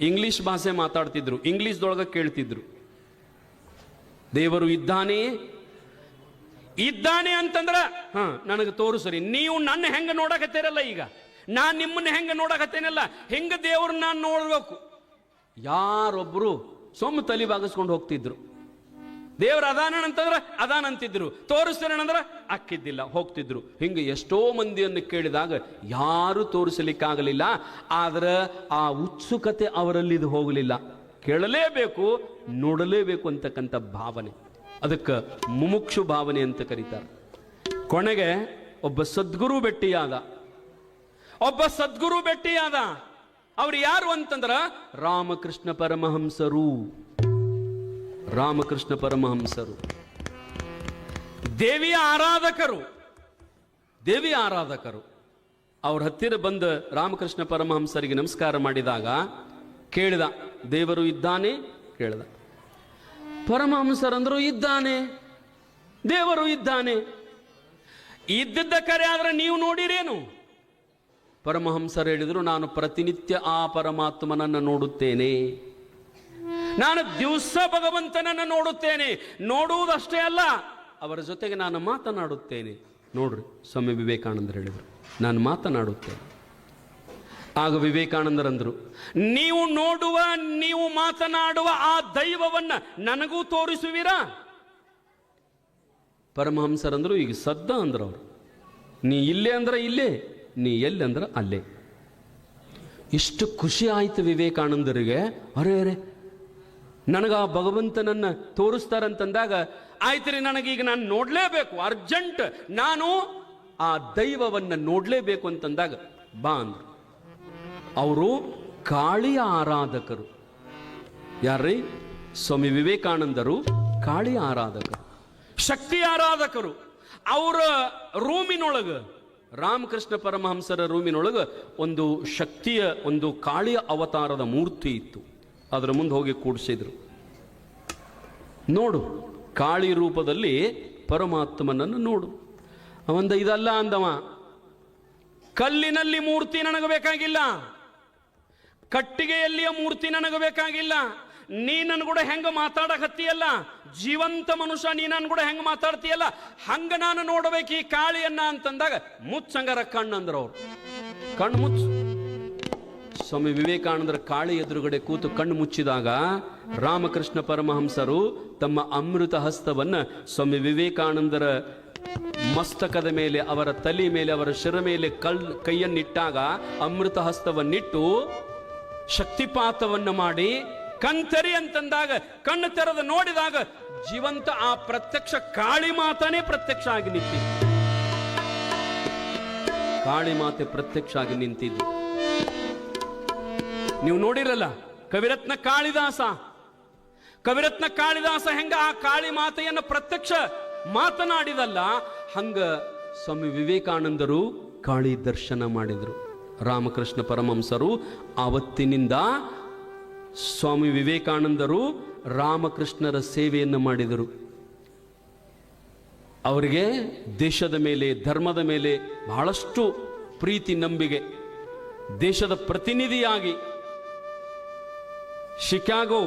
ಇಂಗ್ಲಿಷ್ ಭಾಷೆ ಮಾತಾಡ್ತಿದ್ರು, ಇಂಗ್ಲಿಷ್ದೊಳಗ ಕೇಳ್ತಿದ್ರು. ದೇವರು ಇದ್ದಾನೆಯೇ? ಇದ್ದಾನೆ ಅಂತಂದ್ರ ನನಗೆ ತೋರಿಸ್ರಿ. ನೀವು ನನ್ನ ಹೆಂಗ ನೋಡಕತ್ತೀರಲ್ಲ, ಈಗ ನಾನ್ ನಿಮ್ಮನ್ನ ಹೆಂಗ ನೋಡಕತ್ತೇನಲ್ಲ, ಹೆಂಗ ದೇವ್ರನ್ನ ನಾನು ನೋಡ್ಬೇಕು. ಯಾರೊಬ್ರು ಸೊಮ್ಮ ತಲೆ ಬಾಗಿಸ್ಕೊಂಡು ಹೋಗ್ತಿದ್ರು. ದೇವ್ರ ಅದಾನಂತಂದ್ರ ಅದಾನಂತಿದ್ರು, ತೋರಿಸ್ತಾನಂದ್ರ ಅಕ್ಕಿದ್ದಿಲ್ಲ, ಹೋಗ್ತಿದ್ರು. ಹಿಂಗೆ ಎಷ್ಟೋ ಮಂದಿಯನ್ನು ಕೇಳಿದಾಗ ಯಾರು ತೋರಿಸಲಿಕ್ಕಾಗಲಿಲ್ಲ. ಆದ್ರೆ ಆ ಉತ್ಸುಕತೆ ಅವರಲ್ಲಿ ಇದು ಹೋಗಲಿಲ್ಲ. ಕೇಳಲೇಬೇಕು, ನೋಡಲೇಬೇಕು ಅಂತಕ್ಕಂಥ ಭಾವನೆ, ಅದಕ್ಕೆ ಮುಮುಕ್ಷು ಭಾವನೆ ಅಂತ ಕರೀತಾರೆ. ಕೊನೆಗೆ ಒಬ್ಬ ಸದ್ಗುರು ಭೆಟ್ಟಿಯಾದ. ಅವ್ರು ಯಾರು ಅಂತಂದ್ರ ರಾಮಕೃಷ್ಣ ಪರಮಹಂಸರು. ದೇವಿಯ ಆರಾಧಕರು. ಅವ್ರ ಹತ್ತಿರ ಬಂದ ರಾಮಕೃಷ್ಣ ಪರಮಹಂಸರಿಗೆ ನಮಸ್ಕಾರ ಮಾಡಿದಾಗ ಕೇಳಿದ, ದೇವರು ಇದ್ದಾನೆ? ಕೇಳಿದ. ಪರಮಹಂಸರಂದ್ರು ಇದ್ದಾನೆ, ದೇವರು ಇದ್ದಾನೆ. ಇದ್ದಿದ್ದ ಕರೆ ಆದ್ರೆ ನೀವು ನೋಡಿರೇನು? ಪರಮಹಂಸರು ಹೇಳಿದರು, ನಾನು ಪ್ರತಿನಿತ್ಯ ಆ ಪರಮಾತ್ಮನನ್ನು ನೋಡುತ್ತೇನೆ, ನಾನು ದಿವಸ ಭಗವಂತನನ್ನು ನೋಡುತ್ತೇನೆ. ನೋಡುವುದಷ್ಟೇ ಅಲ್ಲ, ಅವರ ಜೊತೆಗೆ ನಾನು ಮಾತನಾಡುತ್ತೇನೆ. ನೋಡ್ರಿ, ಸ್ವಾಮಿ ವಿವೇಕಾನಂದರು ಹೇಳಿದರು, ನಾನು ಮಾತನಾಡುತ್ತೇನೆ. ಆಗ ವಿವೇಕಾನಂದರಂದರು, ನೀವು ನೋಡುವ, ನೀವು ಮಾತನಾಡುವ ಆ ದೈವವನ್ನ ನನಗೂ ತೋರಿಸುವಿರಾ? ಪರಮಹಂಸರಂದ್ರು, ಈಗ ಸದ್ದ ಅಂದ್ರು ಅವರು, ನೀ ಇಲ್ಲೇ ಅಂದ್ರೆ ಇಲ್ಲೇ, ನೀ ಎಲ್ಲಿ ಅಂದ್ರೆ ಅಲ್ಲೇ. ಇಷ್ಟು ಖುಷಿ ಆಯ್ತು ವಿವೇಕಾನಂದರಿಗೆ. ಅರೆ ಅರೆ, ನನಗ ಆ ಭಗವಂತನನ್ನ ತೋರಿಸ್ತಾರಂತಂದಾಗ, ಆಯ್ತು ರೀ, ನನಗೀಗ ನಾನು ನೋಡ್ಲೇಬೇಕು, ಅರ್ಜೆಂಟ್, ನಾನು ಆ ದೈವವನ್ನ ನೋಡ್ಲೇಬೇಕು ಅಂತಂದಾಗ ಬಾ ಅಂದ್ರು. ಅವರು ಕಾಳಿಯ ಆರಾಧಕರು. ಯಾರ್ರೀ? ಸ್ವಾಮಿ ವಿವೇಕಾನಂದರು ಕಾಳಿಯ ಆರಾಧಕರು, ಶಕ್ತಿ ಆರಾಧಕರು. ಅವರ ರೂಮಿನೊಳಗ, ರಾಮಕೃಷ್ಣ ಪರಮಹಂಸರ ರೂಮಿನೊಳಗ ಒಂದು ಶಕ್ತಿಯ, ಒಂದು ಕಾಳಿಯ ಅವತಾರದ ಮೂರ್ತಿ ಇತ್ತು. ಅದರ ಮುಂದೆ ಹೋಗಿ ಕೂಡಿಸಿದ್ರು. ನೋಡು, ಕಾಳಿ ರೂಪದಲ್ಲಿ ಪರಮಾತ್ಮನನ್ನು ನೋಡು. ಅವಂದ ಇದಲ್ಲ ಅಂದವ, ಕಲ್ಲಿನಲ್ಲಿ ಮೂರ್ತಿ ನನಗೆ ಬೇಕಾಗಿಲ್ಲ, ಕಟ್ಟಿಗೆಯಲ್ಲಿಯ ಮೂರ್ತಿ ನನಗೆ ಬೇಕಾಗಿಲ್ಲ. ನೀ ನನ್ನ ಕೂಡ ಹೆಂಗ ಮಾತಾಡಕತ್ತೀಯಲ್ಲ, ಜೀವಂತ ಮನುಷ್ಯ, ನೀ ನನ್ನ ಕೂಡ ಹೆಂಗ ಮಾತಾಡ್ತೀಯಲ್ಲ, ಹಂಗ ನಾನು ನೋಡಬೇಕು ಈ ಕಾಳಿಯನ್ನ ಅಂತಂದಾಗ, ಮುಚ್ಚಂಗರ ಕಣ್ಣಂದ್ರ ಅವ್ರು. ಕಣ್ಣು ಮುಚ್ಚು. ಸ್ವಾಮಿ ವಿವೇಕಾನಂದರ ಕಾಳಿ ಎದುರುಗಡೆ ಕೂತು ಕಣ್ಣು ಮುಚ್ಚಿದಾಗ ರಾಮಕೃಷ್ಣ ಪರಮಹಂಸರು ತಮ್ಮ ಅಮೃತ ಹಸ್ತವನ್ನ ಸ್ವಾಮಿ ವಿವೇಕಾನಂದರ ಮಸ್ತಕದ ಮೇಲೆ, ಅವರ ತಲೆ ಮೇಲೆ, ಅವರ ಶಿರ ಮೇಲೆ ಕೈಯನ್ನಿಟ್ಟಾಗ, ಅಮೃತ ಹಸ್ತವನ್ನಿಟ್ಟು ಶಕ್ತಿಪಾತವನ್ನ ಮಾಡಿ ಕಣ್ತೆರಿ ಅಂತಂದಾಗ, ಕಣ್ಣು ತೆರೆದ ನೋಡಿದಾಗ ಜೀವಂತ ಆ ಪ್ರತ್ಯಕ್ಷ ಕಾಳಿ ಮಾತಾನೇ ಪ್ರತ್ಯಕ್ಷ ಆಗಿ ನಿಂತಿದ್ದು. ಕಾಳಿ ಮಾತೆ ಪ್ರತ್ಯಕ್ಷ ಆಗಿ ನಿಂತಿದ್ದು ನೀವು ನೋಡಿರಲ್ಲ. ಕವಿರತ್ನ ಕಾಳಿದಾಸ, ಕವಿರತ್ನ ಕಾಳಿದಾಸ ಹೆಂಗ ಆ ಕಾಳಿ ಮಾತೆಯನ್ನು ಪ್ರತ್ಯಕ್ಷ ಮಾತನಾಡಿದಲ್ಲ, ಹಂಗ ಸ್ವಾಮಿ ವಿವೇಕಾನಂದರು ಕಾಳಿ ದರ್ಶನ ಮಾಡಿದರು. ರಾಮಕೃಷ್ಣ ಪರಮಹಂಸರು ಆವತ್ತಿನಿಂದ ಸ್ವಾಮಿ ವಿವೇಕಾನಂದರು ರಾಮಕೃಷ್ಣರ ಸೇವೆಯನ್ನು ಮಾಡಿದರು. ಅವರಿಗೆ ದೇಶದ ಮೇಲೆ, ಧರ್ಮದ ಮೇಲೆ ಬಹಳಷ್ಟು ಪ್ರೀತಿ, ನಂಬಿಕೆ. ದೇಶದ ಪ್ರತಿನಿಧಿಯಾಗಿ ಶಿಕಾಗೋ,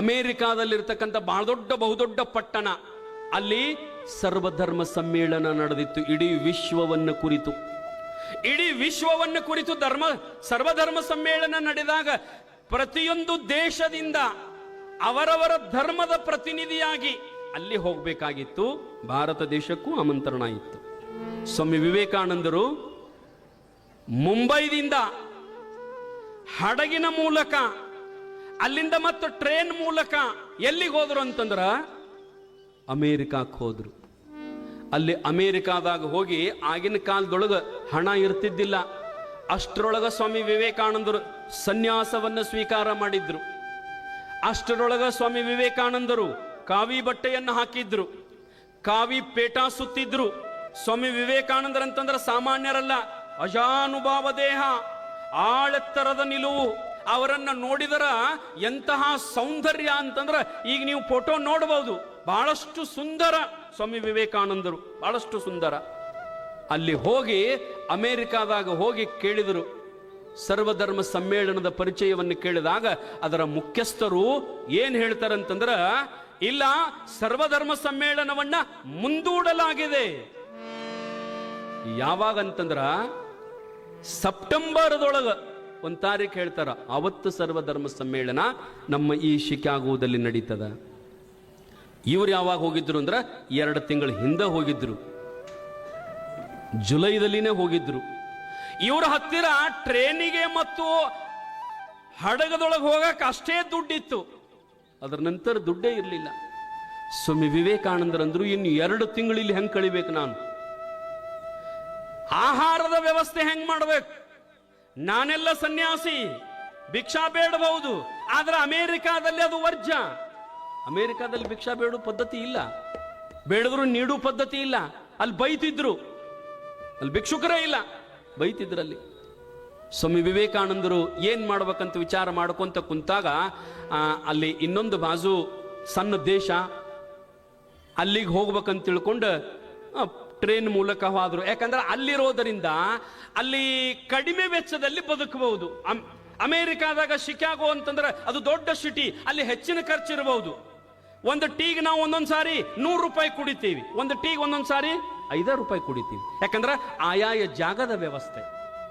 ಅಮೆರಿಕಾದಲ್ಲಿರ್ತಕ್ಕಂಥ ಬಹಳ ದೊಡ್ಡ, ಬಹುದೊಡ್ಡ ಪಟ್ಟಣ, ಅಲ್ಲಿ ಸರ್ವಧರ್ಮ ಸಮ್ಮೇಳನ ನಡೆದಿತ್ತು. ಇಡೀ ವಿಶ್ವವನ್ನು ಕುರಿತು, ಇಡೀ ವಿಶ್ವವನ್ನು ಕುರಿತು ಸರ್ವಧರ್ಮ ಸಮ್ಮೇಳನ ನಡೆದಾಗ ಪ್ರತಿಯೊಂದು ದೇಶದಿಂದ ಅವರವರ ಧರ್ಮದ ಪ್ರತಿನಿಧಿಯಾಗಿ ಅಲ್ಲಿ ಹೋಗಬೇಕಾಗಿತ್ತು. ಭಾರತ ದೇಶಕ್ಕೂ ಆಮಂತ್ರಣ ಇತ್ತು. ಸ್ವಾಮಿ ವಿವೇಕಾನಂದರು ಮುಂಬೈದಿಂದ ಹಡಗಿನ ಮೂಲಕ, ಅಲ್ಲಿಂದ ಮತ್ತು ಟ್ರೈನ್ ಮೂಲಕ ಎಲ್ಲಿಗೆ ಹೋದ್ರು ಅಂತಂದ್ರ ಅಮೇರಿಕಾಕ್ಕೆ ಹೋದ್ರು. ಅಲ್ಲಿ ಅಮೇರಿಕಾದಾಗ ಹೋಗಿ, ಆಗಿನ ಕಾಲದೊಳಗ ಹಣ ಇರ್ತಿದ್ದಿಲ್ಲ, ಅಷ್ಟರೊಳಗ ಸ್ವಾಮಿ ವಿವೇಕಾನಂದರು ಸನ್ಯಾಸವನ್ನು ಸ್ವೀಕಾರ ಮಾಡಿದ್ರು. ಅಷ್ಟರೊಳಗ ಸ್ವಾಮಿ ವಿವೇಕಾನಂದರು ಕಾವಿ ಬಟ್ಟೆಯನ್ನು ಹಾಕಿದ್ರು, ಕಾವಿ ಪೇಟ ಸುತ್ತಿದ್ರು. ಸ್ವಾಮಿ ವಿವೇಕಾನಂದರಂತಂದ್ರೆ ಸಾಮಾನ್ಯರಲ್ಲ, ಅಜಾನುಭಾವ ದೇಹ, ಆಳೆತ್ತರದ ನಿಲುವು. ಅವರನ್ನ ನೋಡಿದರ ಎಂತಹ ಸೌಂದರ್ಯ ಅಂತಂದ್ರೆ, ಈಗ ನೀವು ಫೋಟೋ ನೋಡಬಹುದು, ಬಹಳಷ್ಟು ಸುಂದರ ಸ್ವಾಮಿ ವಿವೇಕಾನಂದರು, ಬಹಳಷ್ಟು ಸುಂದರ. ಅಲ್ಲಿ ಹೋಗಿ ಅಮೆರಿಕಾದಾಗ ಹೋಗಿ ಕೇಳಿದರು, ಸರ್ವಧರ್ಮ ಸಮ್ಮೇಳನದ ಪರಿಚಯವನ್ನು ಕೇಳಿದಾಗ ಅದರ ಮುಖ್ಯಸ್ಥರು ಏನ್ ಹೇಳ್ತಾರಂತಂದ್ರ, ಇಲ್ಲ, ಸರ್ವಧರ್ಮ ಸಮ್ಮೇಳನವನ್ನ ಮುಂದೂಡಲಾಗಿದೆ. ಯಾವಾಗಂತಂದ್ರ ಸೆಪ್ಟೆಂಬರ್ದೊಳಗ ಒಂದು ತಾರೀಖು ಹೇಳ್ತಾರ, ಅವತ್ತು ಸರ್ವಧರ್ಮ ಸಮ್ಮೇಳನ ನಮ್ಮ ಈ ಶಿಕಾಗೋದಲ್ಲಿ ನಡೀತದ. ಇವ್ರು ಯಾವಾಗ ಹೋಗಿದ್ರು ಅಂದ್ರ 2 ತಿಂಗಳ ಹಿಂದೆ ಹೋಗಿದ್ರು, ಜುಲೈದಲ್ಲಿನೇ ಹೋಗಿದ್ರು. ಇವರ ಹತ್ತಿರ ಟ್ರೇನಿಗೆ ಮತ್ತು ಹಡಗದೊಳಗೆ ಹೋಗಕ್ಕೆ ಅಷ್ಟೇ ದುಡ್ಡಿತ್ತು, ಅದರ ನಂತರ ದುಡ್ಡೇ ಇರಲಿಲ್ಲ. ಸ್ವಾಮಿ ವಿವೇಕಾನಂದರಂದ್ರು, ಇನ್ನು 2 ತಿಂಗಳು ಇಲ್ಲಿ ಹೆಂಗ್ ಕಳಿಬೇಕು ನಾನು? ಆಹಾರದ ವ್ಯವಸ್ಥೆ ಹೆಂಗ್ ಮಾಡ್ಬೇಕು? ನಾನೆಲ್ಲ ಸನ್ಯಾಸಿ, ಭಿಕ್ಷಾ ಬೇಡಬಹುದು, ಆದ್ರೆ ಅಮೆರಿಕಾದಲ್ಲಿ ಅದು ವರ್ಜ. ಅಮೆರಿಕಾದಲ್ಲಿ ಭಿಕ್ಷಾ ಬೇಡೋ ಪದ್ಧತಿ ಇಲ್ಲ, ಬೇಡದ್ರು ನೀಡು ಪದ್ಧತಿ ಇಲ್ಲ. ಅಲ್ಲಿ ಬೈತಿದ್ರು, ಅಲ್ಲಿ ಭಿಕ್ಷುಕರೇ ಇಲ್ಲ, ಬೈತಿದ್ರಲ್ಲಿ. ಸ್ವಾಮಿ ವಿವೇಕಾನಂದರು ಏನ್ ಮಾಡ್ಬೇಕಂತ ವಿಚಾರ ಮಾಡ್ಕೊಂತ ಕುಂತಾಗ, ಅಲ್ಲಿ ಇನ್ನೊಂದು ಬಾಜು ಸಣ್ಣ ದೇಶ, ಅಲ್ಲಿಗೆ ಹೋಗ್ಬೇಕಂತ ತಿಳ್ಕೊಂಡು ಟ್ರೈನ್ ಮೂಲಕ ಹೋದ್ರು. ಯಾಕಂದ್ರೆ ಅಲ್ಲಿರೋದರಿಂದ ಅಲ್ಲಿ ಕಡಿಮೆ ವೆಚ್ಚದಲ್ಲಿ ಬದುಕಬಹುದು. ಅಮೆರಿಕಾದಾಗ ಶಿಕಾಗೋ ಅಂತಂದ್ರೆ ಅದು ದೊಡ್ಡ ಸಿಟಿ, ಅಲ್ಲಿ ಹೆಚ್ಚಿನ ಖರ್ಚಿರಬಹುದು. ಒಂದು ಟೀಗೆ ನಾವು ಒಂದೊಂದು ಸಾರಿ 100 ರೂಪಾಯಿ ಕುಡಿತೀವಿ, ಒಂದು ಟೀಗೆ ಒಂದೊಂದು ಸಾರಿ 5 ರೂಪಾಯಿ ಕುಡಿತೀವಿ. ಯಾಕಂದ್ರೆ ಆಯಾಯ ಜಾಗದ ವ್ಯವಸ್ಥೆ.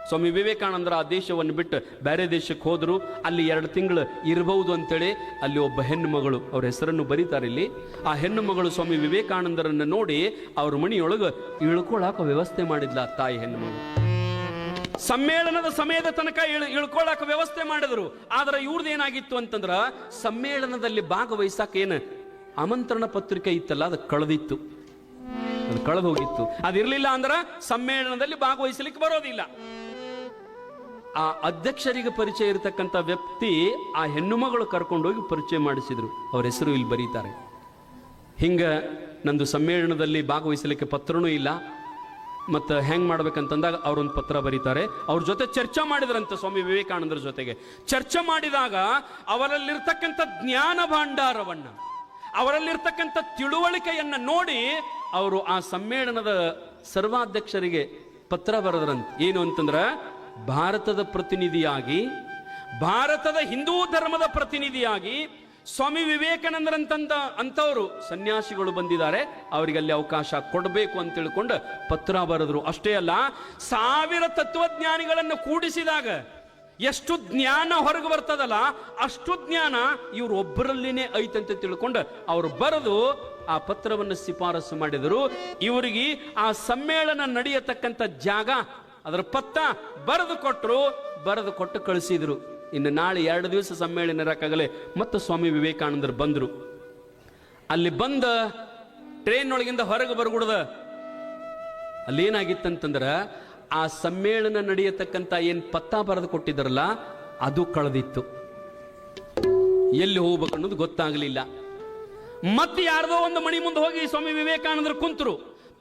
ಸ್ವಾಮಿ ವಿವೇಕಾನಂದರ ಆ ದೇಶವನ್ನು ಬಿಟ್ಟು ಬೇರೆ ದೇಶಕ್ಕೆ ಹೋದ್ರು. ಅಲ್ಲಿ 2 ತಿಂಗಳು ಇರಬಹುದು ಅಂತೇಳಿ ಅಲ್ಲಿ ಒಬ್ಬ ಹೆಣ್ಣು ಮಗಳು, ಅವ್ರ ಹೆಸರನ್ನು ಬರೀತಾರೆ ಇಲ್ಲಿ. ಆ ಹೆಣ್ಣು ಮಗಳು ಸ್ವಾಮಿ ವಿವೇಕಾನಂದರನ್ನು ನೋಡಿ ಅವ್ರ ಮನೆಯೊಳಗೆ ಇಳ್ಕೊಳಕ ವ್ಯವಸ್ಥೆ ಮಾಡಿದ್ಲ ತಾಯಿ ಹೆಣ್ಣು ಮಗಳು. ಸಮ್ಮೇಳನದ ಸಮಯದ ತನಕ ಇಳ್ಕೊಳಕ ವ್ಯವಸ್ಥೆ ಮಾಡಿದ್ರು. ಆದ್ರೆ ಇವ್ರದ್ದು ಏನಾಗಿತ್ತು ಅಂತಂದ್ರ ಸಮ್ಮೇಳನದಲ್ಲಿ ಭಾಗವಹಿಸಕ ಏನು ಆಮಂತ್ರಣ ಪತ್ರಿಕೆ ಇತ್ತಲ್ಲ, ಅದು ಕಳೆದಿತ್ತು, ಅದು ಕಳೆದು ಹೋಗಿತ್ತು. ಅದಿರ್ಲಿಲ್ಲ ಅಂದ್ರ ಸಮ್ಮೇಳನದಲ್ಲಿ ಭಾಗವಹಿಸಲಿಕ್ಕೆ ಬರೋದಿಲ್ಲ. ಆ ಅಧ್ಯಕ್ಷರಿಗೆ ಪರಿಚಯ ಇರತಕ್ಕಂಥ ವ್ಯಕ್ತಿ ಆ ಹೆಣ್ಣು ಮಗಳು ಕರ್ಕೊಂಡೋಗಿ ಪರಿಚಯ ಮಾಡಿಸಿದ್ರು. ಅವ್ರ ಹೆಸರು ಇಲ್ಲಿ ಬರೀತಾರೆ. ಹಿಂಗ ನಂದು ಸಮ್ಮೇಳನದಲ್ಲಿ ಭಾಗವಹಿಸಲಿಕ್ಕೆ ಪತ್ರನೂ ಇಲ್ಲ, ಮತ್ತು ಹೆಂಗ್ ಮಾಡ್ಬೇಕಂತಂದಾಗ ಅವರೊಂದು ಪತ್ರ ಬರೀತಾರೆ. ಅವ್ರ ಜೊತೆ ಚರ್ಚೆ ಮಾಡಿದ್ರಂತೆ ಸ್ವಾಮಿ ವಿವೇಕಾನಂದರ ಜೊತೆಗೆ. ಚರ್ಚೆ ಮಾಡಿದಾಗ ಅವರಲ್ಲಿರ್ತಕ್ಕಂಥ ಜ್ಞಾನ ಭಾಂಡಾರವನ್ನ, ಅವರಲ್ಲಿರ್ತಕ್ಕಂಥ ತಿಳುವಳಿಕೆಯನ್ನ ನೋಡಿ ಅವರು ಆ ಸಮ್ಮೇಳನದ ಸರ್ವಾಧ್ಯಕ್ಷರಿಗೆ ಪತ್ರ ಬರೆದ್ರಂತ. ಏನು ಅಂತಂದ್ರ, ಭಾರತದ ಪ್ರತಿನಿಧಿಯಾಗಿ, ಭಾರತದ ಹಿಂದೂ ಧರ್ಮದ ಪ್ರತಿನಿಧಿಯಾಗಿ ಸ್ವಾಮಿ ವಿವೇಕಾನಂದರಂತವರು ಸನ್ಯಾಸಿಗಳು ಬಂದಿದ್ದಾರೆ, ಅವರಿಗೆ ಅಲ್ಲಿ ಅವಕಾಶ ಕೊಡಬೇಕು ಅಂತ ತಿಳ್ಕೊಂಡು ಪತ್ರ ಬರೆದ್ರು. ಅಷ್ಟೇ ಅಲ್ಲ, 1000 ತತ್ವಜ್ಞಾನಿಗಳನ್ನು ಕೂಡಿಸಿದಾಗ ಎಷ್ಟು ಜ್ಞಾನ ಹೊರಗೆ ಬರ್ತದಲ್ಲ, ಅಷ್ಟು ಜ್ಞಾನ ಇವ್ರು ಒಬ್ಬರಲ್ಲಿನೇ ಐತಂತ ತಿಳ್ಕೊಂಡು ಅವರು ಬರೆದು ಆ ಪತ್ರವನ್ನು ಶಿಫಾರಸು ಮಾಡಿದರು. ಇವರಿಗೆ ಆ ಸಮ್ಮೇಳನ ನಡೆಯತಕ್ಕಂಥ ಜಾಗ, ಅದರ ಪತ್ತ ಬರೆದು ಕೊಟ್ಟರು, ಬರೆದು ಕೊಟ್ಟು ಕಳಿಸಿದ್ರು. ಇನ್ನು ನಾಳೆ 2 ದಿವಸ ಸಮ್ಮೇಳನ ಇರಕ್ಕಾಗಲೇ ಮತ್ತೆ ಸ್ವಾಮಿ ವಿವೇಕಾನಂದರು ಬಂದರು. ಅಲ್ಲಿ ಬಂದ ಟ್ರೈನ್ ಒಳಗಿಂದ ಹೊರಗೆ ಬರಗುಡ್ದ ಅಲ್ಲೇನಾಗಿತ್ತಂತಂದ್ರ ಆ ಸಮ್ಮೇಳನ ನಡೆಯತಕ್ಕಂಥ ಏನ್ ಪತ್ತ ಬರೆದು ಕೊಟ್ಟಿದ್ರಲ್ಲ ಅದು ಕಳೆದಿತ್ತು. ಎಲ್ಲಿ ಹೋಗ್ಬೇಕು ಅನ್ನೋದು ಗೊತ್ತಾಗಲಿಲ್ಲ. ಮತ್ತೆ ಯಾರ್ದೋ ಒಂದು ಮಣಿ ಮುಂದೆ ಹೋಗಿ ಸ್ವಾಮಿ ವಿವೇಕಾನಂದರು ಕುಂತರು.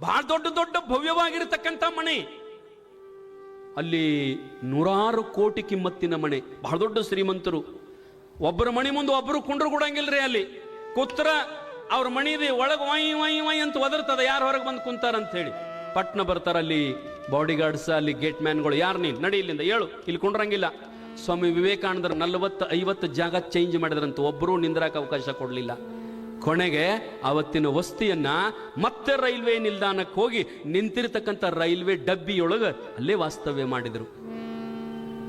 ಬಹಳ ದೊಡ್ಡ ದೊಡ್ಡ ಭವ್ಯವಾಗಿರತಕ್ಕಂಥ ಮಣಿ, ಅಲ್ಲಿ 100 ಕೋಟಿ ಕಿಮ್ಮತ್ತಿನ ಮನೆ, ಬಹಳ ದೊಡ್ಡ ಶ್ರೀಮಂತರು. ಒಬ್ಬರ ಮಣಿ ಮುಂದೆ ಒಬ್ಬರು ಕುಂಡ್ರು ಕೊಡಂಗಿಲ್ರಿ. ಅಲ್ಲಿ ಕೂತ್ರ ಅವ್ರ ಮಣಿದಿ ಒಳಗೆ ವಾಯಿ ವಾಯಿ ವಾಯಿ ಅಂತ ಒದರ್ತದ, ಯಾರು ಹೊರಗೆ ಬಂದು ಕುಂತಾರಂತ ಹೇಳಿ ಪಟ್ನ ಬರ್ತಾರ. ಅಲ್ಲಿ ಬಾಡಿ ಗಾರ್ಡ್ಸ್, ಅಲ್ಲಿ ಗೇಟ್ ಮ್ಯಾನ್ಗಳು, ಯಾರು ನೀನು ನಡಿ ಇಲ್ಲಿಂದ ಹೇಳು, ಇಲ್ಲಿ ಕುಂಡ್ರಂಗಿಲ್ಲ. ಸ್ವಾಮಿ ವಿವೇಕಾನಂದರು 40-50 ಜಾಗ ಚೇಂಜ್ ಮಾಡಿದ್ರಂತ, ಒಬ್ಬರು ನಿಂದ್ರಾಕ ಅವಕಾಶ ಕೊಡಲಿಲ್ಲ. ಕೊನೆಗೆ ಅವತ್ತಿನ ವಸ್ತಿಯನ್ನ ಮತ್ತೆ ರೈಲ್ವೆ ನಿಲ್ದಾಣಕ್ಕೆ ಹೋಗಿ ನಿಂತಿರ್ತಕ್ಕಂಥ ರೈಲ್ವೆ ಡಬ್ಬಿಯೊಳಗೆ ಅಲ್ಲೇ ವಾಸ್ತವ್ಯ ಮಾಡಿದರು.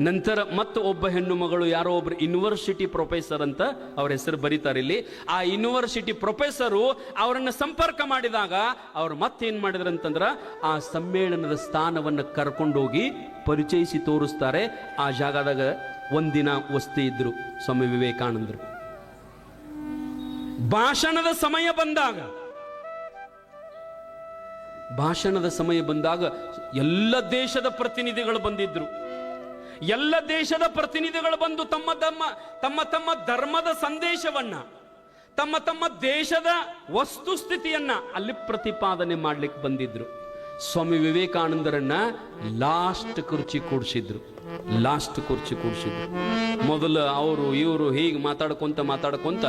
ನಂತರ ಮತ್ತೆ ಒಬ್ಬ ಹೆಣ್ಣು ಮಗಳು, ಯಾರೋ ಒಬ್ರು ಯೂನಿವರ್ಸಿಟಿ ಪ್ರೊಫೆಸರ್ ಅಂತ ಅವ್ರ ಹೆಸರು ಬರೀತಾರೆ ಇಲ್ಲಿ. ಆ ಯೂನಿವರ್ಸಿಟಿ ಪ್ರೊಫೆಸರು ಅವರನ್ನು ಸಂಪರ್ಕ ಮಾಡಿದಾಗ ಅವ್ರು ಮತ್ತೇನ್ ಮಾಡಿದ್ರಂತಂದ್ರ ಆ ಸಮ್ಮೇಳನದ ಸ್ಥಾನವನ್ನು ಕರ್ಕೊಂಡೋಗಿ ಪರಿಚಯಿಸಿ ತೋರಿಸ್ತಾರೆ. ಆ ಜಾಗದಾಗ ಒಂದಿನ ವಸ್ತಿ ಇದ್ರು ಸ್ವಾಮಿ ವಿವೇಕಾನಂದರು. ಭಾಷಣದ ಸಮಯ ಬಂದಾಗ ಎಲ್ಲ ದೇಶದ ಪ್ರತಿನಿಧಿಗಳು ಬಂದಿದ್ರು. ಎಲ್ಲ ದೇಶದ ಪ್ರತಿನಿಧಿಗಳು ಬಂದು ತಮ್ಮ ಧರ್ಮದ ಸಂದೇಶವನ್ನ, ತಮ್ಮ ದೇಶದ ವಸ್ತುಸ್ಥಿತಿಯನ್ನ ಅಲ್ಲಿ ಪ್ರತಿಪಾದನೆ ಮಾಡ್ಲಿಕ್ಕೆ ಬಂದಿದ್ರು. ಸ್ವಾಮಿ ವಿವೇಕಾನಂದರನ್ನ ಲಾಸ್ಟ್ ಕುರ್ಚಿ ಕೂಡಿಸಿದ್ರು. ಮೊದಲು ಅವರು ಇವರು ಹೀಗೆ ಮಾತಾಡ್ಕೊಂತ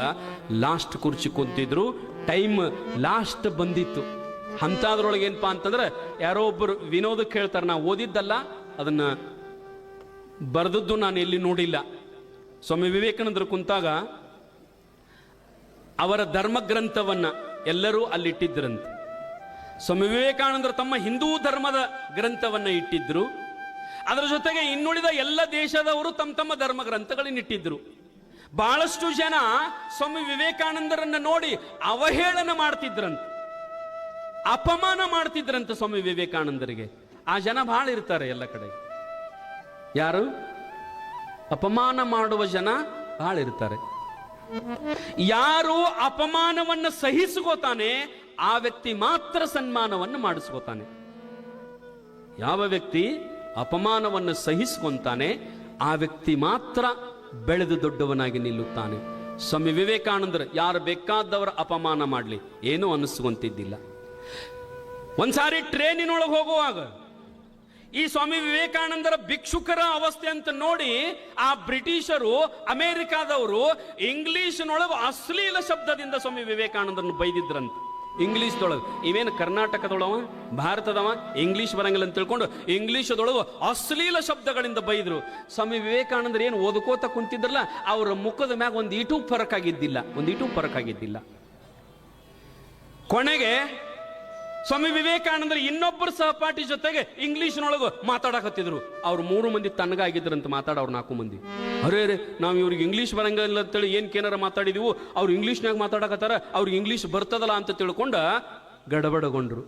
ಲಾಸ್ಟ್ ಕುರ್ಚಿ ಕುಂತಿದ್ರು. ಟೈಮ್ ಲಾಸ್ಟ್ ಬಂದಿತ್ತು. ಅಂಥದ್ರೊಳಗೆ ಏನಪ್ಪಾ ಅಂತಂದ್ರೆ ಯಾರೋ ಒಬ್ಬರು ವಿನೋದಕ್ಕೆ ಹೇಳ್ತಾರೆ, ನಾ ಓದಿದ್ದಲ್ಲ, ಅದನ್ನ ಬರೆದದ್ದು ನಾನು ಎಲ್ಲಿ ನೋಡಿಲ್ಲ. ಸ್ವಾಮಿ ವಿವೇಕಾನಂದರು ಕುಂತಾಗ ಅವರ ಧರ್ಮ ಗ್ರಂಥವನ್ನ ಎಲ್ಲರೂ ಅಲ್ಲಿಟ್ಟಿದ್ರಂತೆ. ಸ್ವಾಮಿ ವಿವೇಕಾನಂದರು ತಮ್ಮ ಹಿಂದೂ ಧರ್ಮದ ಗ್ರಂಥವನ್ನ ಇಟ್ಟಿದ್ರು. ಅದರ ಜೊತೆಗೆ ಇನ್ನುಳಿದ ಎಲ್ಲ ದೇಶದವರು ತಮ್ಮ ಧರ್ಮ ಗ್ರಂಥಗಳನ್ನ ಇಟ್ಟಿದ್ರು. ಬಹಳಷ್ಟು ಜನ ಸ್ವಾಮಿ ವಿವೇಕಾನಂದರನ್ನ ನೋಡಿ ಅವಹೇಳನ ಮಾಡ್ತಿದ್ರಂತ, ಅಪಮಾನ ಮಾಡ್ತಿದ್ರಂತ ಸ್ವಾಮಿ ವಿವೇಕಾನಂದರಿಗೆ. ಆ ಜನ ಬಹಳ ಇರ್ತಾರೆ ಎಲ್ಲ ಕಡೆ. ಯಾರು ಅಪಮಾನ ಮಾಡುವ ಜನ ಬಹಳ ಇರ್ತಾರೆ. ಯಾರು ಅಪಮಾನವನ್ನು ಸಹಿಸಿಕೋತಾನೆ ಆ ವ್ಯಕ್ತಿ ಮಾತ್ರ ಸನ್ಮಾನವನ್ನು ಮಾಡಿಸ್ಕೋತಾನೆ. ಯಾವ ವ್ಯಕ್ತಿ ಅಪಮಾನವನ್ನು ಸಹಿಸಿಕೊಂತಾನೆ ಆ ವ್ಯಕ್ತಿ ಮಾತ್ರ ಬೆಳೆದು ದೊಡ್ಡವನಾಗಿ ನಿಲ್ಲುತ್ತಾನೆ. ಸ್ವಾಮಿ ವಿವೇಕಾನಂದರು ಯಾರು ಬೇಕಾದವರ ಅಪಮಾನ ಮಾಡಲಿ ಏನೂ ಅನ್ನಿಸ್ಕೊಂತಿದ್ದಿಲ್ಲ. ಒಂದ್ಸಾರಿ ಟ್ರೇನಿನೊಳಗೆ ಹೋಗುವಾಗ ಈ ಸ್ವಾಮಿ ವಿವೇಕಾನಂದರ ಭಿಕ್ಷುಕರ ಅವಸ್ಥೆ ಅಂತ ನೋಡಿ ಆ ಬ್ರಿಟಿಷರು, ಅಮೆರಿಕಾದವರು ಇಂಗ್ಲಿಷ್ನೊಳಗೆ ಅಶ್ಲೀಲ ಶಬ್ದದಿಂದ ಸ್ವಾಮಿ ವಿವೇಕಾನಂದರನ್ನು ಬೈದಿದ್ರಂತ. ಇಂಗ್ಲೀಷ್ದೊಳಗೆ. ಇವೇನು ಕರ್ನಾಟಕದೊಳವ ಭಾರತದವ ಇಂಗ್ಲೀಷ್ ಬರಂಗಿಲ್ಲ ಅಂತ ತಿಳ್ಕೊಂಡು ಇಂಗ್ಲೀಷದೊಳಗೆ ಅಶ್ಲೀಲ ಶಬ್ದಗಳಿಂದ ಬೈದ್ರು. ಸ್ವಾಮಿ ವಿವೇಕಾನಂದರು ಏನು ಓದ್ಕೋತ ಕುಂತಿದ್ರಲ್ಲ, ಅವರ ಮುಖದ ಮ್ಯಾಗ ಒಂದು ಇಟೂ ಫರಕ್ ಆಗಿದ್ದಿಲ್ಲ. ಕೊನೆಗೆ ಸ್ವಾಮಿ ವಿವೇಕಾನಂದರು ಇನ್ನೊಬ್ಬರು ಸಹಪಾಠಿ ಜೊತೆಗೆ ಇಂಗ್ಲೀಷ್ನೊಳಗೆ ಮಾತಾಡಕತ್ತಿದ್ರು. ಅವ್ರು 3 ಮಂದಿ ತನ್ನಗಾಗಿದ್ರಂತ ಮಾತಾಡೋರು 4 ಮಂದಿ. ಅರೇ ನಾವು ಇವ್ರಿಗೆ ಇಂಗ್ಲೀಷ್ ಬರಂಗಿಲ್ಲ ಅಂತೇಳಿ ಏನಾರ ಮಾತಾಡಿದೀವು, ಅವ್ರು ಇಂಗ್ಲೀಷ್ನಾಗ ಮಾತಾಡಕತ್ತಾರ, ಅವ್ರಿಗೆ ಇಂಗ್ಲೀಷ್ ಬರ್ತದಲ್ಲ ಅಂತ ತಿಳ್ಕೊಂಡ ಗಡಬಡಗೊಂಡ್ರು.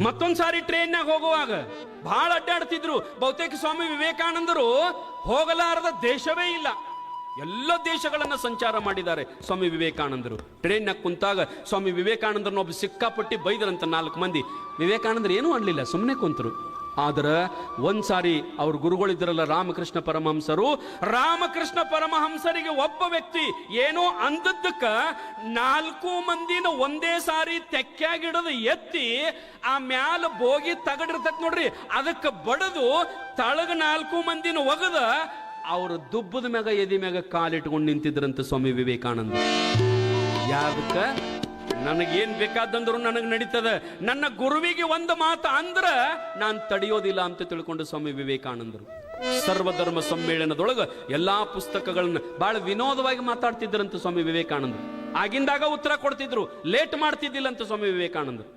ಮತ್ತೊಂದ್ಸಾರಿ ಟ್ರೈನ್ನಾಗ ಹೋಗುವಾಗ ಬಹಳ ಅಡ್ಡಾಡ್ತಿದ್ರು. ಬಹುತೇಕ ಸ್ವಾಮಿ ವಿವೇಕಾನಂದರು ಹೋಗಲಾರದ ದೇಶವೇ ಇಲ್ಲ, ಎಲ್ಲ ದೇಶಗಳನ್ನ ಸಂಚಾರ ಮಾಡಿದ್ದಾರೆ ಸ್ವಾಮಿ ವಿವೇಕಾನಂದರು. ಟ್ರೈನ್ನಾಗ ಕುಂತಾಗ ಸ್ವಾಮಿ ವಿವೇಕಾನಂದರನ್ನ ಒಬ್ಬ ಸಿಕ್ಕಾಪಟ್ಟಿ ಬೈದರಂತ 4 ಮಂದಿ. ವಿವೇಕಾನಂದರು ಏನೂ ಅನ್ಲಿಲ್ಲ, ಸುಮ್ಮನೆ ಕುಂತರು. ಆದ್ರೆ ಒಂದ್ಸಾರಿ ಅವ್ರ ಗುರುಗಳಿದ್ರಲ್ಲ ರಾಮಕೃಷ್ಣ ಪರಮಹಂಸರಿಗೆ ಒಬ್ಬ ವ್ಯಕ್ತಿ ಏನೋ ಅಂದದ್ದಕ್ಕ 4 ಮಂದಿನ ಒಂದೇ ಸಾರಿ ತೆಕ್ಕಾಗಿಡದು ಎತ್ತಿ ಆ ಮ್ಯಾಲ ಬೋಗಿ ತಗಡಿರ್ತೈತ್ ನೋಡ್ರಿ, ಅದಕ್ಕೆ ಬಡದು ತಳಗ 4 ಮಂದಿನ ಒಗದ ಅವ್ರ ದುಬ್ಬದ ಮ್ಯಾಗ ಎದಿ ಮ್ಯಾಗ ಕಾಲಿಟ್ಕೊಂಡು ನಿಂತಿದ್ರಂತ ಸ್ವಾಮಿ ವಿವೇಕಾನಂದ. ಯಾದಕ್ಕ ನನಗೇನ್ ಬೇಕಾದಂದ್ರು ನನಗೆ ನಡೀತದ, ನನ್ನ ಗುರುವಿಗೆ ಒಂದು ಮಾತು ಅಂದ್ರ ನಾನು ತಡೆಯೋದಿಲ್ಲ ಅಂತ ತಿಳ್ಕೊಂಡು ಸ್ವಾಮಿ ವಿವೇಕಾನಂದರು ಸರ್ವಧರ್ಮ ಸಮ್ಮೇಳನದೊಳಗ ಎಲ್ಲಾ ಪುಸ್ತಕಗಳನ್ನ ಬಹಳ ವಿನೋದವಾಗಿ ಮಾತಾಡ್ತಿದ್ರಂತ ಸ್ವಾಮಿ ವಿವೇಕಾನಂದರು. ಆಗಿಂದಾಗ ಉತ್ತರ ಕೊಡ್ತಿದ್ರು, ಲೇಟ್ ಮಾಡ್ತಿದ್ದಿಲ್ಲ ಅಂತ ಸ್ವಾಮಿ ವಿವೇಕಾನಂದರು.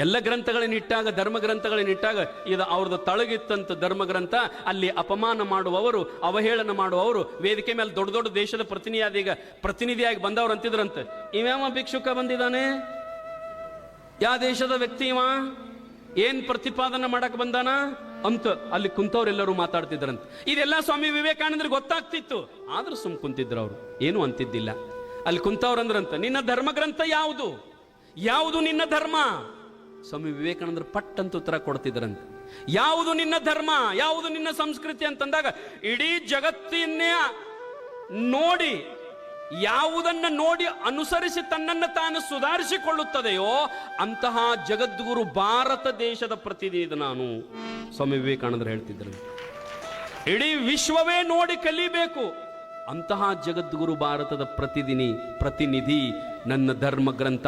ಎಲ್ಲ ಗ್ರಂಥಗಳನ್ನಿಟ್ಟಾಗ ಧರ್ಮ ಗ್ರಂಥಗಳನ್ನಿಟ್ಟಾಗ ಇದು ಅವ್ರದ್ದು ತಳಗಿತ್ತಂತ ಧರ್ಮ ಗ್ರಂಥ. ಅಲ್ಲಿ ಅಪಮಾನ ಮಾಡುವವರು, ಅವಹೇಳನ ಮಾಡುವವರು ವೇದಿಕೆ ಮೇಲೆ ದೊಡ್ಡ ದೊಡ್ಡ ದೇಶದ ಪ್ರತಿನಿಧಿಯಾಗಿ ಬಂದವರು ಅಂತಿದ್ರಂತೆ. ಇವ್ಯಾವ ಭಿಕ್ಷುಕ ಬಂದಿದ್ದಾನೆ, ಯಾವ ದೇಶದ ವ್ಯಕ್ತಿ ಇವ, ಏನ್ ಪ್ರತಿಪಾದನೆ ಮಾಡಕ್ ಬಂದಾನ ಅಂತ ಅಲ್ಲಿ ಕುಂತವ್ರೆಲ್ಲರೂ ಮಾತಾಡ್ತಿದ್ರಂತೆ. ಇದೆಲ್ಲ ಸ್ವಾಮಿ ವಿವೇಕಾನಂದರಿಗೆ ಗೊತ್ತಾಗ್ತಿತ್ತು, ಆದ್ರೂ ಸುಮ್ ಕುಂತಿದ್ರು, ಅವರು ಏನು ಅಂತಿದ್ದಿಲ್ಲ. ಅಲ್ಲಿ ಕುಂತವ್ರಂದ್ರಂತ, ನಿನ್ನ ಧರ್ಮ ಗ್ರಂಥ ಯಾವುದು ನಿನ್ನ ಧರ್ಮ? ಸ್ವಾಮಿ ವಿವೇಕಾನಂದರು ಪಟ್ಟಂತ ಉತ್ತರ ಕೊಡ್ತಿದ್ರಂತೆ, ಯಾವುದು ನಿನ್ನ ಧರ್ಮ, ಯಾವುದು ನಿನ್ನ ಸಂಸ್ಕೃತಿ ಅಂತಂದಾಗ ಇಡೀ ಜಗತ್ತಿನೇ ನೋಡಿ, ಯಾವುದನ್ನ ನೋಡಿ ಅನುಸರಿಸಿ ತನ್ನನ್ನು ತಾನು ಸುಧಾರಿಸಿಕೊಳ್ಳುತ್ತದೆಯೋ ಅಂತಹ ಜಗದ್ಗುರು ಭಾರತ ದೇಶದ ಪ್ರತಿನಿಧಿ ನಾನು. ಸ್ವಾಮಿ ವಿವೇಕಾನಂದರು ಹೇಳ್ತಿದ್ರು, ಇಡೀ ವಿಶ್ವವೇ ನೋಡಿ ಕಲಿಬೇಕು, ಅಂತಹ ಜಗದ್ಗುರು ಭಾರತದ ಪ್ರತಿನಿಧಿ ನನ್ನ ಧರ್ಮ ಗ್ರಂಥ,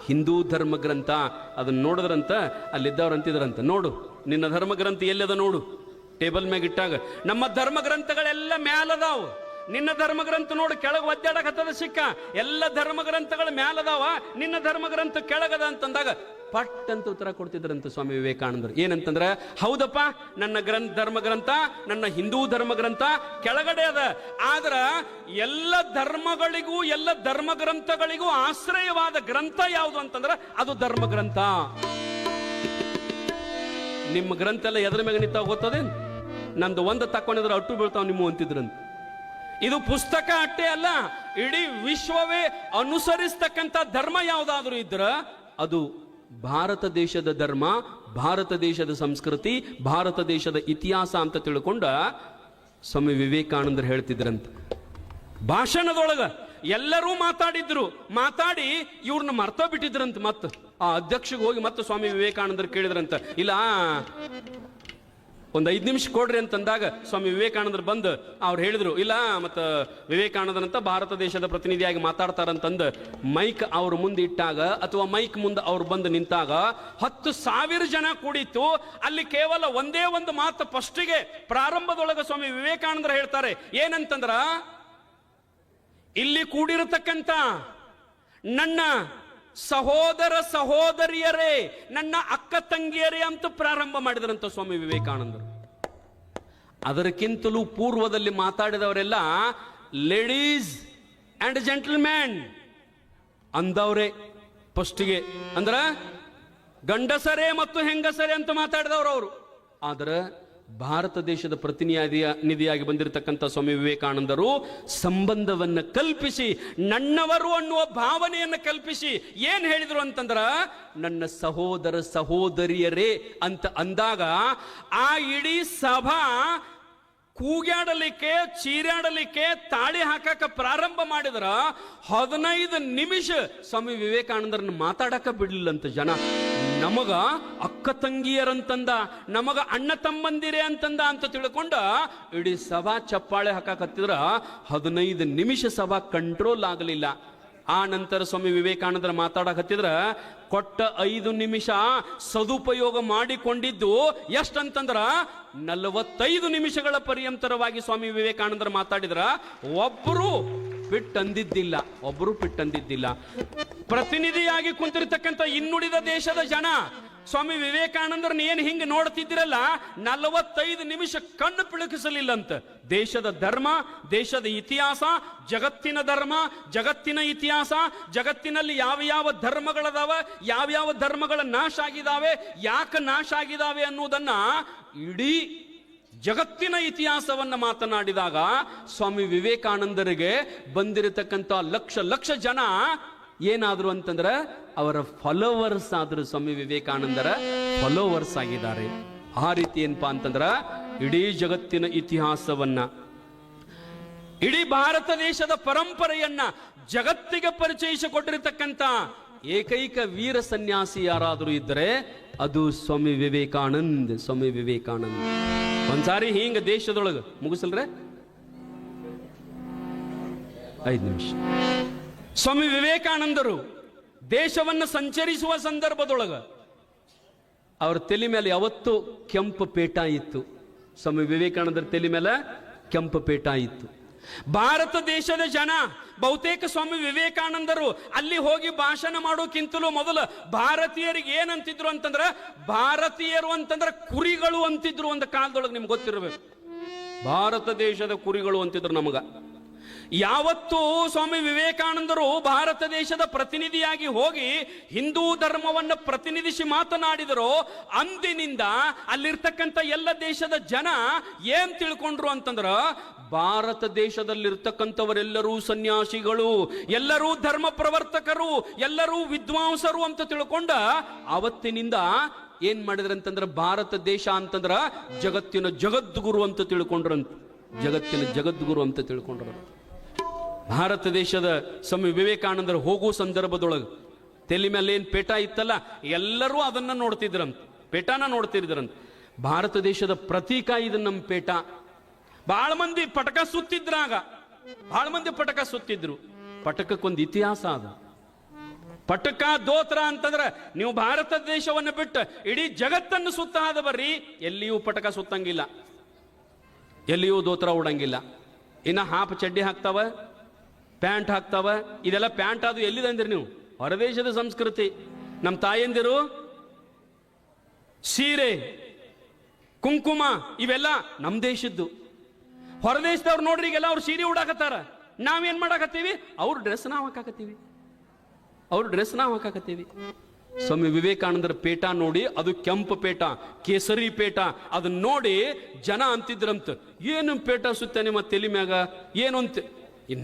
ಹಿಂದೂ ಧರ್ಮ ಗ್ರಂಥ. ಅದನ್ನ ನೋಡಿದ್ರಂತ ಅಲ್ಲಿದ್ದವ್ರು ಅಂತಿದ್ರಂತ, ನೋಡು ನಿನ್ನ ಧರ್ಮ ಗ್ರಂಥ ಎಲ್ಲದ ನೋಡು. ಟೇಬಲ್ ಮ್ಯಾಗ ಇಟ್ಟಾಗ ನಮ್ಮ ಧರ್ಮ ಗ್ರಂಥಗಳೆಲ್ಲ ಮ್ಯಾಲದಾವು, ನಿನ್ನ ಧರ್ಮ ಗ್ರಂಥ ನೋಡು ಕೆಳಗೆ ಒದ್ದಾಡಕತ್ತದ ಸಿಕ್ಕ. ಎಲ್ಲ ಧರ್ಮ ಗ್ರಂಥಗಳ ಮ್ಯಾಲದಾವ, ನಿನ್ನ ಧರ್ಮ ಗ್ರಂಥ ಕೆಳಗದ ಅಂತಂದಾಗ ಪಟ್ ಅಂತ ಉತ್ತರ ಕೊಡ್ತಿದ್ರಂತ ಸ್ವಾಮಿ ವಿವೇಕಾನಂದರು. ಏನಂತಂದ್ರೆ, ಹೌದಪ್ಪ, ನನ್ನ ಧರ್ಮ ಗ್ರಂಥ, ನನ್ನ ಹಿಂದೂ ಧರ್ಮ ಗ್ರಂಥ ಕೆಳಗಡೆ ಅದ. ಆದ್ರ ಎಲ್ಲ ಧರ್ಮಗಳಿಗೂ ಎಲ್ಲ ಧರ್ಮ ಗ್ರಂಥಗಳಿಗೂ ಆಶ್ರಯವಾದ ಗ್ರಂಥ ಯಾವುದು ಅಂತಂದ್ರೆ ಅದು ಧರ್ಮ ಗ್ರಂಥ. ನಿಮ್ಮ ಗ್ರಂಥ ಎಲ್ಲ ಎದ್ರ ಮ್ಯಾಗ ನಿಂತಾವ ಗೊತ್ತದೆ, ನಂದು ಒಂದು ತಕೊಂಡಿದ್ರೆ ಅಟ್ಟು ಬೀಳ್ತಾವ ನಿಮ್ಮ ಅಂತಿದ್ರಂತ. ಇದು ಪುಸ್ತಕ ಅಟ್ಟೆ ಅಲ್ಲ, ಇಡೀ ವಿಶ್ವವೇ ಅನುಸರಿಸ್ತಕ್ಕಂಥ ಧರ್ಮ ಯಾವುದಾದ್ರೂ ಇದ್ರ ಅದು ಭಾರತ ದೇಶದ ಧರ್ಮ, ಭಾರತ ದೇಶದ ಸಂಸ್ಕೃತಿ, ಭಾರತ ದೇಶದ ಇತಿಹಾಸ ಅಂತ ತಿಳ್ಕೊಂಡ ಸ್ವಾಮಿ ವಿವೇಕಾನಂದರು ಹೇಳ್ತಿದ್ರಂತ. ಭಾಷಣದೊಳಗ ಎಲ್ಲರೂ ಮಾತಾಡಿ ಇವ್ರನ್ನ ಮರ್ತ ಬಿಟ್ಟಿದ್ರಂತ. ಮತ್ತ ಆ ಅಧ್ಯಕ್ಷಗೆ ಹೋಗಿ ಮತ್ತೆ ಸ್ವಾಮಿ ವಿವೇಕಾನಂದರು ಕೇಳಿದ್ರಂತ, ಇಲ್ಲ ಒಂದು 5 ನಿಮಿಷ ಕೊಡ್ರಿ ಅಂತಂದಾಗ ಸ್ವಾಮಿ ವಿವೇಕಾನಂದರು ಬಂದು ಅವ್ರು ಹೇಳಿದ್ರು, ಇಲ್ಲ ಮತ್ತು ವಿವೇಕಾನಂದರಂತ ಭಾರತ ದೇಶದ ಪ್ರತಿನಿಧಿಯಾಗಿ ಮಾತಾಡ್ತಾರಂತಂದು ಮೈಕ್ ಅವ್ರ ಮುಂದೆ ಇಟ್ಟಾಗ ಅಥವಾ ಮೈಕ್ ಮುಂದೆ ಅವ್ರು ಬಂದು ನಿಂತಾಗ 10,000 ಜನ ಕೂಡಿತ್ತು. ಅಲ್ಲಿ ಕೇವಲ ಒಂದೇ ಒಂದು ಮಾತು ಫಸ್ಟಿಗೆ ಪ್ರಾರಂಭದೊಳಗೆ ಸ್ವಾಮಿ ವಿವೇಕಾನಂದರು ಹೇಳ್ತಾರೆ, ಏನಂತಂದ್ರ, ಇಲ್ಲಿ ಕೂಡಿರತಕ್ಕಂಥ ನನ್ನ ಸಹೋದರ ಸಹೋದರಿಯರೇ, ನನ್ನ ಅಕ್ಕ ತಂಗಿಯರೇ ಅಂತ ಪ್ರಾರಂಭ ಮಾಡಿದ್ರಂತ ಸ್ವಾಮಿ ವಿವೇಕಾನಂದರು. ಅದಕ್ಕಿಂತಲೂ ಪೂರ್ವದಲ್ಲಿ ಮಾತಾಡಿದವರೆಲ್ಲ ಲೇಡೀಸ್ ಅಂಡ್ ಜೆಂಟಲ್ಮ್ಯಾನ್ ಅಂದವ್ರೆ ಫಸ್ಟಿಗೆ, ಅಂದ್ರ ಗಂಡಸರೇ ಮತ್ತು ಹೆಂಗಸರೇ ಅಂತ ಮಾತಾಡಿದವರು ಅವರು. ಆದ್ರೆ ಭಾರತ ದೇಶದ ಪ್ರತಿನಿಧಿಯಾಗಿ ಬಂದಿರತಕ್ಕಂಥ ಸ್ವಾಮಿ ವಿವೇಕಾನಂದರು ಸಂಬಂಧವನ್ನು ಕಲ್ಪಿಸಿ, ನನ್ನವರು ಅನ್ನುವ ಭಾವನೆಯನ್ನು ಕಲ್ಪಿಸಿ ಏನ್ ಹೇಳಿದ್ರು ಅಂತಂದ್ರ, ನನ್ನ ಸಹೋದರ ಸಹೋದರಿಯರೇ ಅಂತ ಅಂದಾಗ ಆ ಇಡೀ ಸಭಾ ಕೂಗ್ಯಾಡಲಿಕ್ಕೆ, ಚೀರಾಡಲಿಕ್ಕೆ, ತಾಳಿ ಹಾಕಕ್ಕೆ ಪ್ರಾರಂಭ ಮಾಡಿದ್ರ 15 ನಿಮಿಷ ಸ್ವಾಮಿ ವಿವೇಕಾನಂದರನ್ನ ಮಾತಾಡಕ ಬಿಡ್ಲಿಲ್ಲಂತ ಜನ. ನಮಗ ಅಕ್ಕ ತಂಗಿಯರಂತಂದ, ನಮಗ ಅಣ್ಣ ತಮ್ಮಂದಿರೇ ಅಂತಂದ ಅಂತ ತಿಳ್ಕೊಂಡ ಇಡೀ ಸಭಾ ಚಪ್ಪಾಳೆ ಹಾಕಕತ್ತಿದ್ರ 15 ನಿಮಿಷ ಸಭಾ ಕಂಟ್ರೋಲ್ ಆಗಲಿಲ್ಲ. ಆ ನಂತರ ಸ್ವಾಮಿ ವಿವೇಕಾನಂದರ ಮಾತಾಡಕತ್ತಿದ್ರ ಕೊಟ್ಟ 5 ನಿಮಿಷ ಸದುಪಯೋಗ ಮಾಡಿಕೊಂಡಿದ್ದು ಎಷ್ಟಂತಂದ್ರ 45 ನಿಮಿಷಗಳ ಪರ್ಯಂತರವಾಗಿ ಸ್ವಾಮಿ ವಿವೇಕಾನಂದರ ಮಾತಾಡಿದ್ರ ಒಬ್ಬರು ಬಿಟ್ಟಂದಿದ್ದಿಲ್ಲ. ಪ್ರತಿನಿಧಿಯಾಗಿ ಕುಂತಿರ್ತಕ್ಕಂಥ ಇನ್ನುಳಿದ ದೇಶದ ಜನ ಸ್ವಾಮಿ ವಿವೇಕಾನಂದರನ್ನ ಏನು ಹಿಂಗೆ ನೋಡ್ತಿದ್ದಿರಲ್ಲ, 45 ನಿಮಿಷ ಕಣ್ಣು ಪಿಳುಕಿಸಲಿಲ್ಲಂತ. ದೇಶದ ಧರ್ಮ, ದೇಶದ ಇತಿಹಾಸ, ಜಗತ್ತಿನ ಧರ್ಮ, ಜಗತ್ತಿನ ಇತಿಹಾಸ, ಜಗತ್ತಿನಲ್ಲಿ ಯಾವ ಧರ್ಮಗಳದಾವ, ಯಾವ ಧರ್ಮಗಳ ನಾಶ ಆಗಿದಾವೆ, ಯಾಕೆ ನಾಶ ಆಗಿದಾವೆ ಅನ್ನೋದನ್ನ ಇಡೀ ಜಗತ್ತಿನ ಇತಿಹಾಸವನ್ನ ಮಾತನಾಡಿದಾಗ ಸ್ವಾಮಿ ವಿವೇಕಾನಂದರಿಗೆ ಬಂದಿರತಕ್ಕಂಥ ಲಕ್ಷ ಜನ ಏನಾದ್ರು ಅಂತಂದ್ರೆ ಅವರ ಫಾಲೋವರ್ಸ್ ಆದ್ರು. ಸ್ವಾಮಿ ವಿವೇಕಾನಂದರ ಫಾಲೋವರ್ಸ್ ಆಗಿದ್ದಾರೆ. ಆ ರೀತಿ ಏನಪ್ಪಾ ಅಂತಂದ್ರ ಇಡೀ ಜಗತ್ತಿನ ಇತಿಹಾಸವನ್ನ, ಇಡೀ ಭಾರತ ದೇಶದ ಪರಂಪರೆಯನ್ನ ಜಗತ್ತಿಗೆ ಪರಿಚಯಿಸಿಕೊಟ್ಟಿರತಕ್ಕಂಥ ಏಕೈಕ ವೀರ ಸನ್ಯಾಸಿ ಯಾರಾದರೂ ಇದ್ದರೆ ಅದು ಸ್ವಾಮಿ ವಿವೇಕಾನಂದ್. ಒಂದ್ಸಾರಿ ಹಿಂಗ ದೇಶದೊಳಗ ಮುಗಿಸಲ್ರೆ 5 ನಿಮಿಷ. ಸ್ವಾಮಿ ವಿವೇಕಾನಂದರು ದೇಶವನ್ನು ಸಂಚರಿಸುವ ಸಂದರ್ಭದೊಳಗ ಅವ್ರ ತಲೆ ಮೇಲೆ ಯಾವತ್ತು ಕೆಂಪು ಪೇಟ ಇತ್ತು. ಸ್ವಾಮಿ ವಿವೇಕಾನಂದರ ತಲೆ ಮೇಲೆ ಕೆಂಪು ಪೇಟ ಇತ್ತು. ಭಾರತ ದೇಶದ ಜನ ಬಹುತೇಕ ಸ್ವಾಮಿ ವಿವೇಕಾನಂದರು ಅಲ್ಲಿ ಹೋಗಿ ಭಾಷಣ ಮಾಡೋಕ್ಕಿಂತಲೂ ಮೊದಲು ಭಾರತೀಯರಿಗೆ ಏನಂತಿದ್ರು ಅಂತಂದ್ರೆ, ಭಾರತೀಯರು ಅಂತಂದ್ರೆ ಕುರಿಗಳು ಅಂತಿದ್ರು. ಒಂದು ಕಾಲದೊಳಗೆ ನಿಮ್ಗೆ ಗೊತ್ತಿರಬೇಕು, ಭಾರತ ದೇಶದ ಕುರಿಗಳು ಅಂತಿದ್ರು ನಮಗ. ಯಾವತ್ತು ಸ್ವಾಮಿ ವಿವೇಕಾನಂದರು ಭಾರತ ದೇಶದ ಪ್ರತಿನಿಧಿಯಾಗಿ ಹೋಗಿ ಹಿಂದೂ ಧರ್ಮವನ್ನು ಪ್ರತಿನಿಧಿಸಿ ಮಾತನಾಡಿದರೋ ಅಂದಿನಿಂದ ಅಲ್ಲಿರ್ತಕ್ಕಂಥ ಎಲ್ಲ ದೇಶದ ಜನ ಏನ್ ತಿಳ್ಕೊಂಡ್ರು ಅಂತಂದ್ರ, ಭಾರತ ದೇಶದಲ್ಲಿರ್ತಕ್ಕಂಥವರೆಲ್ಲರೂ ಸನ್ಯಾಸಿಗಳು, ಎಲ್ಲರೂ ಧರ್ಮ ಪ್ರವರ್ತಕರು, ಎಲ್ಲರೂ ವಿದ್ವಾಂಸರು ಅಂತ ತಿಳ್ಕೊಂಡ ಆವತ್ತಿನಿಂದ ಏನ್ ಮಾಡಿದ್ರಂತಂದ್ರ ಭಾರತ ದೇಶ ಅಂತಂದ್ರ ಜಗತ್ತಿನ ಜಗದ್ಗುರು ಅಂತ ತಿಳ್ಕೊಂಡ್ರು. ಭಾರತ ದೇಶದ ಸ್ವಾಮಿ ವಿವೇಕಾನಂದರು ಹೋಗುವ ಸಂದರ್ಭದೊಳಗೆ ತಲೆ ಮೇಲೆ ಏನ್ ಪೇಟ ಇತ್ತಲ್ಲ, ಎಲ್ಲರೂ ಅದನ್ನ ನೋಡ್ತಿದ್ರಂತ, ಪೇಟಾನ ನೋಡ್ತಿದ್ರಂತ. ಭಾರತ ದೇಶದ ಪ್ರತೀಕ ಇದು ನಮ್ಮ ಪೇಟ. ಬಹಳ ಮಂದಿ ಪಟಕ ಸುತ್ತಿದ್ರಾಗ, ಪಟಕಕ್ಕೊಂದು ಇತಿಹಾಸ ಅದು. ಪಟಕ ದೋತ್ರ ಅಂತಂದ್ರೆ ನೀವು ಭಾರತ ದೇಶವನ್ನು ಬಿಟ್ಟು ಇಡೀ ಜಗತ್ತನ್ನು ಸುತ್ತ ಹಾದ ಬರ್ರಿ, ಎಲ್ಲಿಯೂ ಪಟಕ ಸುತ್ತಂಗಿಲ್ಲ, ಎಲ್ಲಿಯೂ ದೋತ್ರ ಉಡಂಗಿಲ್ಲ. ಇನ್ನ ಹಾಫ್ ಚಡ್ಡಿ ಹಾಕ್ತಾವ, ಪ್ಯಾಂಟ್ ಹಾಕ್ತಾವ. ಇದೆಲ್ಲ ಪ್ಯಾಂಟ್ ಅದು ಎಲ್ಲಿದಂದಿರಿ ನೀವು? ಹೊರದೇಶದ ಸಂಸ್ಕೃತಿ. ನಮ್ಮ ತಾಯಂದಿರು ಸೀರೆ, ಕುಂಕುಮ ಇವೆಲ್ಲ ನಮ್ಮ ದೇಶದ್ದು. ಹೊರದೇಶದವ್ರು ನೋಡ್ರಿ ಈಗೆಲ್ಲ ಅವ್ರು ಸೀರೆ ಉಡಾಕತ್ತಾರ, ನಾವೇನ್ ಮಾಡಾಕತ್ತೀವಿ? ಅವ್ರ ಡ್ರೆಸ್ ನಾವು ಹಾಕಾಕತ್ತೀವಿ. ಸ್ವಾಮಿ ವಿವೇಕಾನಂದರ ಪೇಟ ನೋಡಿ, ಅದು ಕೆಂಪು ಪೇಟ, ಕೇಸರಿ ಪೇಟ, ಅದನ್ನ ನೋಡಿ ಜನ ಅಂತಿದ್ರಂತ, ಏನು ಪೇಟ ಸುತ್ತ ನಿಮ್ಮ ತಲೆ ಮ್ಯಾಗ ಏನು ಅಂತ.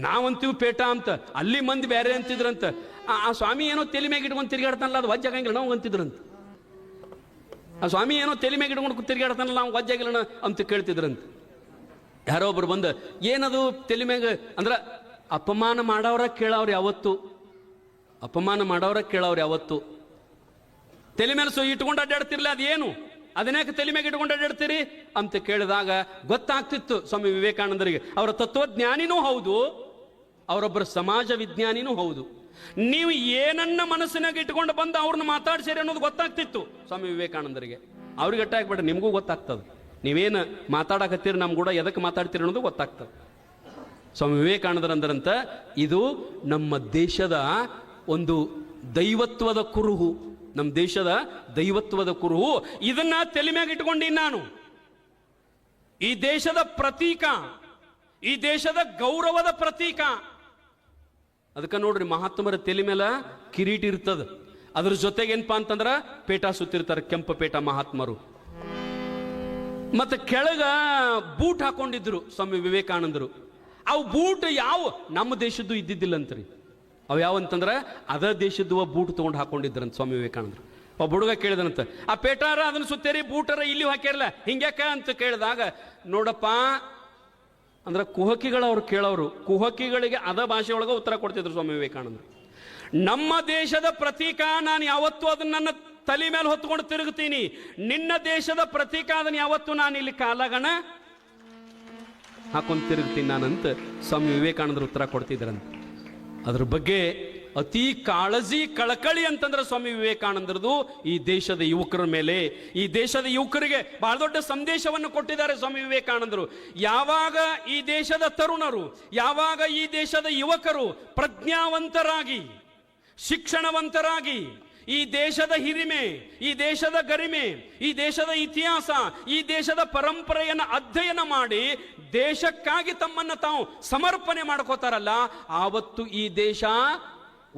ನಾವಂತೀವಿ ಪೇಟ ಅಂತ, ಅಲ್ಲಿ ಮಂದಿ ಬೇರೆ ಅಂತಿದ್ರಂತ. ಆ ಸ್ವಾಮಿ ಏನೋ ತಲೆ ಮ್ಯಾಗ ಇಟ್ಕೊಂಡು ತಿರುಗಾಡ್ತಾನಲ್ಲ, ಅದು ವಜ್ಜಾಗಂಗಿಲ್ಲ ನಾವು ಅಂತಿದ್ರಂತ. ಆ ಸ್ವಾಮಿ ಏನೋ ತಲೆ ಮ್ಯಾಗ ಇಟ್ಕೊಂಡು ತಿರುಗಾಡ್ತಾನಲ್ಲ, ನಾವು ವಜ್ಜಾಗಿಲ್ಲ ಅಂತ ಕೇಳ್ತಿದ್ರಂತ. ಯಾರೋ ಒಬ್ರು ಬಂದ, ಏನದು ತಲೆ ಮ್ಯಾಗ ಅಂದ್ರ ಅಪಮಾನ ಮಾಡವ್ರ ಕೇಳವ್ರು ಯಾವತ್ತು ತಲೆ ಮೇಲೆ ಇಟ್ಕೊಂಡು ಅಡ್ಡಾಡ್ತಿರ್ಲಿ, ಅದೇನು ಅದನ್ಯಾಕೆ ತಲೆ ಮ್ಯಾಗ ಇಟ್ಕೊಂಡು ಅಡ್ಡಾಡ್ತೀರಿ ಅಂತ ಕೇಳಿದಾಗ ಗೊತ್ತಾಗ್ತಿತ್ತು ಸ್ವಾಮಿ ವಿವೇಕಾನಂದರಿಗೆ. ಅವರ ತತ್ವಜ್ಞಾನಿನೂ ಹೌದು, ಅವರೊಬ್ಬರ ಸಮಾಜ ವಿಜ್ಞಾನಿನೂ ಹೌದು. ನೀವು ಏನನ್ನ ಮನಸ್ಸಿನಾಗ ಇಟ್ಕೊಂಡು ಬಂದು ಅವ್ರನ್ನ ಮಾತಾಡ್ಸಿರಿ ಅನ್ನೋದು ಗೊತ್ತಾಗ್ತಿತ್ತು ಸ್ವಾಮಿ ವಿವೇಕಾನಂದರಿಗೆ. ಅವ್ರಿಗೆ ಅಟ್ಟಾಗ್ಬೇಡ್ರಿ, ನಿಮಗೂ ಗೊತ್ತಾಗ್ತದೆ. ನೀವೇನು ಮಾತಾಡಕತ್ತೀರಿ, ನಮ್ ಕೂಡ ಎದಕ್ಕೆ ಮಾತಾಡ್ತೀರಿ ಅನ್ನೋದು ಗೊತ್ತಾಗ್ತದೆ. ಸ್ವಾಮಿ ವಿವೇಕಾನಂದರ ಅಂದರಂತ ಇದು ನಮ್ಮ ದೇಶದ ಒಂದು ದೈವತ್ವದ ಕುರುಹು, ನಮ್ಮ ದೇಶದ ದೈವತ್ವದ ಕುರುಹು. ಇದನ್ನ ತಲೆ ಮ್ಯಾಗ ಇಟ್ಕೊಂಡಿ ನಾನು. ಈ ದೇಶದ ಪ್ರತೀಕ, ಈ ದೇಶದ ಗೌರವದ ಪ್ರತೀಕ. ಅದಕ್ಕೆ ನೋಡ್ರಿ, ಮಹಾತ್ಮರ ತಲೆ ಮೇಲೆ ಕಿರೀಟ ಇರ್ತದ, ಅದ್ರ ಜೊತೆಗೆ ಏನಪ್ಪಾ ಅಂತಂದ್ರ ಪೇಟ ಸುತ್ತಿರ್ತಾರೆ, ಕೆಂಪು ಪೇಟ ಮಹಾತ್ಮರು. ಮತ್ತೆ ಕೆಳಗ ಬೂಟ್ ಹಾಕೊಂಡಿದ್ರು ಸ್ವಾಮಿ ವಿವೇಕಾನಂದರು. ಅವು ಬೂಟ್ ಯಾವ ನಮ್ಮ ದೇಶದ್ದು ಇದ್ದಿದ್ದಿಲ್ಲಂತ್ರಿ. ಅವು ಯಾವಂತಂದ್ರೆ ಅದ ದೇಶದ್ದು ಬೂಟ್ ತಗೊಂಡು ಹಾಕೊಂಡಿದ್ರಂತ ಸ್ವಾಮಿ ವಿವೇಕಾನಂದರು. ಒಬ್ಬ ಹುಡುಗ ಕೇಳಿದನಂತ, ಆ ಪೇಟಾರ ಅದನ್ನ ಸುತ್ತೇರಿ, ಬೂಟರ ಇಲ್ಲಿ ಹಾಕ್ಯಾರಲ್ಲ ಹಿಂಗ್ಯಾಕ ಅಂತ ಕೇಳಿದಾಗ, ನೋಡಪ್ಪ ಅಂದ್ರೆ ಕುಹಕಿಗಳು ಅವ್ರು ಕೇಳೋರು, ಕುಹಕಿಗಳಿಗೆ ಅದ ಭಾಷೆ ಒಳಗೆ ಉತ್ತರ ಕೊಡ್ತಿದ್ರು ಸ್ವಾಮಿ ವಿವೇಕಾನಂದರು. ನಮ್ಮ ದೇಶದ ಪ್ರತೀಕ ನಾನು ಯಾವತ್ತೂ ಅದನ್ನ ನನ್ನ ತಲೆ ಮೇಲೆ ಹೊತ್ಕೊಂಡು ತಿರುಗುತ್ತೀನಿ, ನಿನ್ನ ದೇಶದ ಪ್ರತೀಕ ಅದನ್ನ ಯಾವತ್ತೂ ನಾನು ಇಲ್ಲಿ ಕಾಲಗಣ ಹಾಕೊಂಡು ತಿರುಗ್ತೀನಿ ನಾನಂತ ಸ್ವಾಮಿ ವಿವೇಕಾನಂದರು ಉತ್ತರ ಕೊಡ್ತಿದ್ರಂತ. ಅದ್ರ ಬಗ್ಗೆ ಅತಿ ಕಾಳಜಿ ಕಳಕಳಿ ಅಂತಂದ್ರೆ ಸ್ವಾಮಿ ವಿವೇಕಾನಂದರದು ಈ ದೇಶದ ಯುವಕರ ಮೇಲೆ. ಈ ದೇಶದ ಯುವಕರಿಗೆ ಬಹಳ ದೊಡ್ಡ ಸಂದೇಶವನ್ನು ಕೊಟ್ಟಿದ್ದಾರೆ ಸ್ವಾಮಿ ವಿವೇಕಾನಂದರು. ಯಾವಾಗ ಈ ದೇಶದ ತರುಣರು, ಯಾವಾಗ ಈ ದೇಶದ ಯುವಕರು ಪ್ರಜ್ಞಾವಂತರಾಗಿ, ಶಿಕ್ಷಣವಂತರಾಗಿ, ಈ ದೇಶದ ಹಿರಿಮೆ, ಈ ದೇಶದ ಗರಿಮೆ, ಈ ದೇಶದ ಇತಿಹಾಸ, ಈ ದೇಶದ ಪರಂಪರೆಯನ್ನು ಅಧ್ಯಯನ ಮಾಡಿ ದೇಶಕ್ಕಾಗಿ ತಮ್ಮನ್ನು ತಾವು ಸಮರ್ಪಣೆ ಮಾಡ್ಕೋತಾರಲ್ಲ, ಆವತ್ತು ಈ ದೇಶ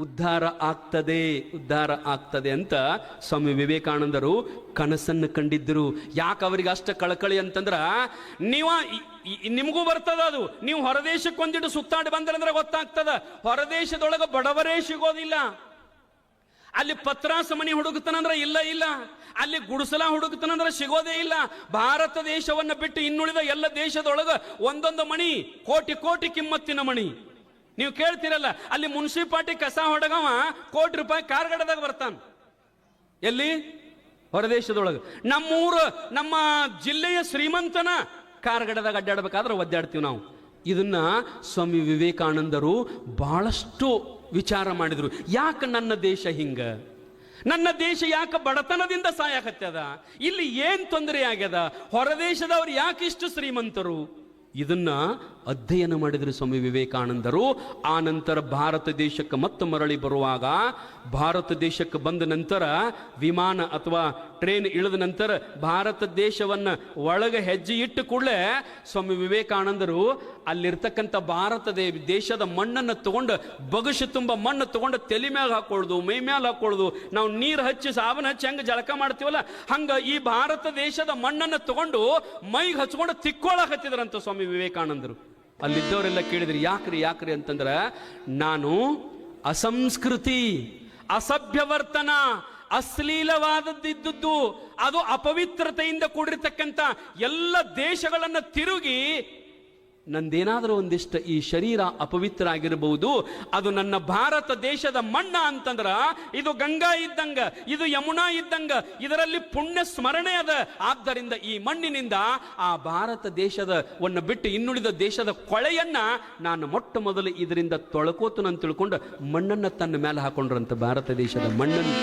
ಉದ್ಧಾರ ಆಗ್ತದೆ ಅಂತ ಸ್ವಾಮಿ ವಿವೇಕಾನಂದರು ಕನಸನ್ನು ಕಂಡಿದ್ದರು. ಯಾಕೆ ಅವರಿಗೆ ಅಷ್ಟ ಕಳಕಳಿ ಅಂತಂದ್ರ, ನಿಮಗೂ ಬರ್ತದ ಅದು. ನೀವು ಹೊರದೇಶಕ್ಕೆ ಒಂದಿಟ್ಟು ಸುತ್ತಾಡಿ ಬಂದ್ರಂದ್ರೆ ಗೊತ್ತಾಗ್ತದ, ಹೊರದೇಶದೊಳಗೆ ಬಡವರೇ ಸಿಗೋದಿಲ್ಲ. ಅಲ್ಲಿ ಪತ್ರಾಸ ಮಣಿ ಹುಡುಕ್ತಾನಂದ್ರೆ ಇಲ್ಲ, ಅಲ್ಲಿ ಗುಡಿಸಲ ಹುಡುಕ್ತಾನಂದ್ರೆ ಸಿಗೋದೇ ಇಲ್ಲ. ಭಾರತ ದೇಶವನ್ನು ಬಿಟ್ಟು ಇನ್ನುಳಿದ ಎಲ್ಲ ದೇಶದೊಳಗ ಒಂದೊಂದು ಮಣಿ ಕೋಟಿ ಕಿಮ್ಮತ್ತಿನ ಮಣಿ. ನೀವು ಕೇಳ್ತಿರಲ್ಲ, ಅಲ್ಲಿ ಮುನ್ಸಿಪಾಲ್ಟಿ ಕಸ ಹೊಡಗವ ₹1,00,00,000 ಕಾರ್ಗಡದಾಗ ಬರ್ತಾನ. ಎಲ್ಲಿ? ಹೊರದೇಶದೊಳಗೆ. ನಮ್ಮ ಜಿಲ್ಲೆಯ ಶ್ರೀಮಂತನ ಕಾರ್ಗಡದಾಗ ಅಡ್ಡಾಡ್ಬೇಕಾದ್ರೆ ಒದ್ದಾಡ್ತೀವಿ ನಾವು. ಇದನ್ನ ಸ್ವಾಮಿ ವಿವೇಕಾನಂದರು ಬಹಳಷ್ಟು ವಿಚಾರ ಮಾಡಿದ್ರು. ಯಾಕೆ ನನ್ನ ದೇಶ ಹಿಂಗ, ನನ್ನ ದೇಶ ಯಾಕೆ ಬಡತನದಿಂದ ಸಾಯಕತ್ತದ, ಇಲ್ಲಿ ಏನ್ ತೊಂದರೆ ಆಗ್ಯದ, ಹೊರದೇಶದವ್ರು ಯಾಕೆ ಇಷ್ಟು ಶ್ರೀಮಂತರು, ಇದನ್ನ ಅಧ್ಯಯನ ಮಾಡಿದ್ರು ಸ್ವಾಮಿ ವಿವೇಕಾನಂದರು. ಆ ನಂತರ ಭಾರತ ದೇಶಕ್ಕೆ ಮತ್ತೆ ಮರಳಿ ಬರುವಾಗ, ಭಾರತ ದೇಶಕ್ಕೆ ಬಂದ ನಂತರ ವಿಮಾನ ಅಥವಾ ಟ್ರೈನ್ ಇಳಿದ ನಂತರ ಭಾರತ ದೇಶವನ್ನ ಒಳಗೆ ಹೆಜ್ಜೆ ಇಟ್ಟು ಕೂಡಲೇ ಸ್ವಾಮಿ ವಿವೇಕಾನಂದರು ಅಲ್ಲಿರ್ತಕ್ಕಂಥ ಭಾರತ ದೇಶದ ಮಣ್ಣನ್ನು ತಗೊಂಡು, ಬಗಸು ತುಂಬ ಮಣ್ಣು ತಗೊಂಡು ತಲೆ ಮ್ಯಾಲ ಹಾಕೊಳ್ಳೋದು, ಮೈ ಮ್ಯಾಲ ಹಾಕೊಳ್ಳೋದು. ನಾವು ನೀರು ಹಚ್ಚಿ ಸಾಬನ್ ಹಚ್ಚಿ ಹೆಂಗೆ ಜಳಕ ಮಾಡ್ತೀವಲ್ಲ, ಹಂಗ ಈ ಭಾರತ ದೇಶದ ಮಣ್ಣನ್ನು ತಗೊಂಡು ಮೈಗೆ ಹಚ್ಕೊಂಡು ತಿಕ್ಕೊಳಕತ್ತಿದ್ರಂತ ಸ್ವಾಮಿ ವಿವೇಕಾನಂದರು. ಅಲ್ಲಿದ್ದವರೆಲ್ಲ ಕೇಳಿದ್ರಿ, ಯಾಕ್ರಿ ಅಂತಂದ್ರ, ನಾನು ಅಸಂಸ್ಕೃತಿ, ಅಸಭ್ಯವರ್ತನ, ಅಶ್ಲೀಲವಾದದ್ದಿದ್ದು, ಅದು ಅಪವಿತ್ರತೆಯಿಂದ ಕೂಡಿರ್ತಕ್ಕಂಥ ಎಲ್ಲ ದೇಶಗಳನ್ನು ತಿರುಗಿ, ನಂದೇನಾದರೂ ಒಂದಿಷ್ಟು ಈ ಶರೀರ ಅಪವಿತ್ರ ಆಗಿರಬಹುದು, ಅದು ನನ್ನ ಭಾರತ ದೇಶದ ಮಣ್ಣ ಅಂತಂದ್ರ ಇದು ಗಂಗಾ ಇದ್ದಂಗ, ಇದು ಯಮುನಾ ಇದ್ದಂಗ, ಇದರಲ್ಲಿ ಪುಣ್ಯ ಸ್ಮರಣೆ ಅದ. ಆದ್ದರಿಂದ ಈ ಮಣ್ಣಿನಿಂದ ಆ ಭಾರತ ದೇಶದವನ್ನು ಬಿಟ್ಟು ಇನ್ನುಳಿದ ದೇಶದ ಕೊಳೆಯನ್ನ ನಾನು ಮೊಟ್ಟ ಮೊದಲು ಇದರಿಂದ ತೊಳ್ಕೋತನಂತ ತಿಳ್ಕೊಂಡು ಮಣ್ಣನ್ನ ತನ್ನ ಮೇಲೆ ಹಾಕೊಂಡ್ರಂತ, ಭಾರತ ದೇಶದ ಮಣ್ಣನ್ನು.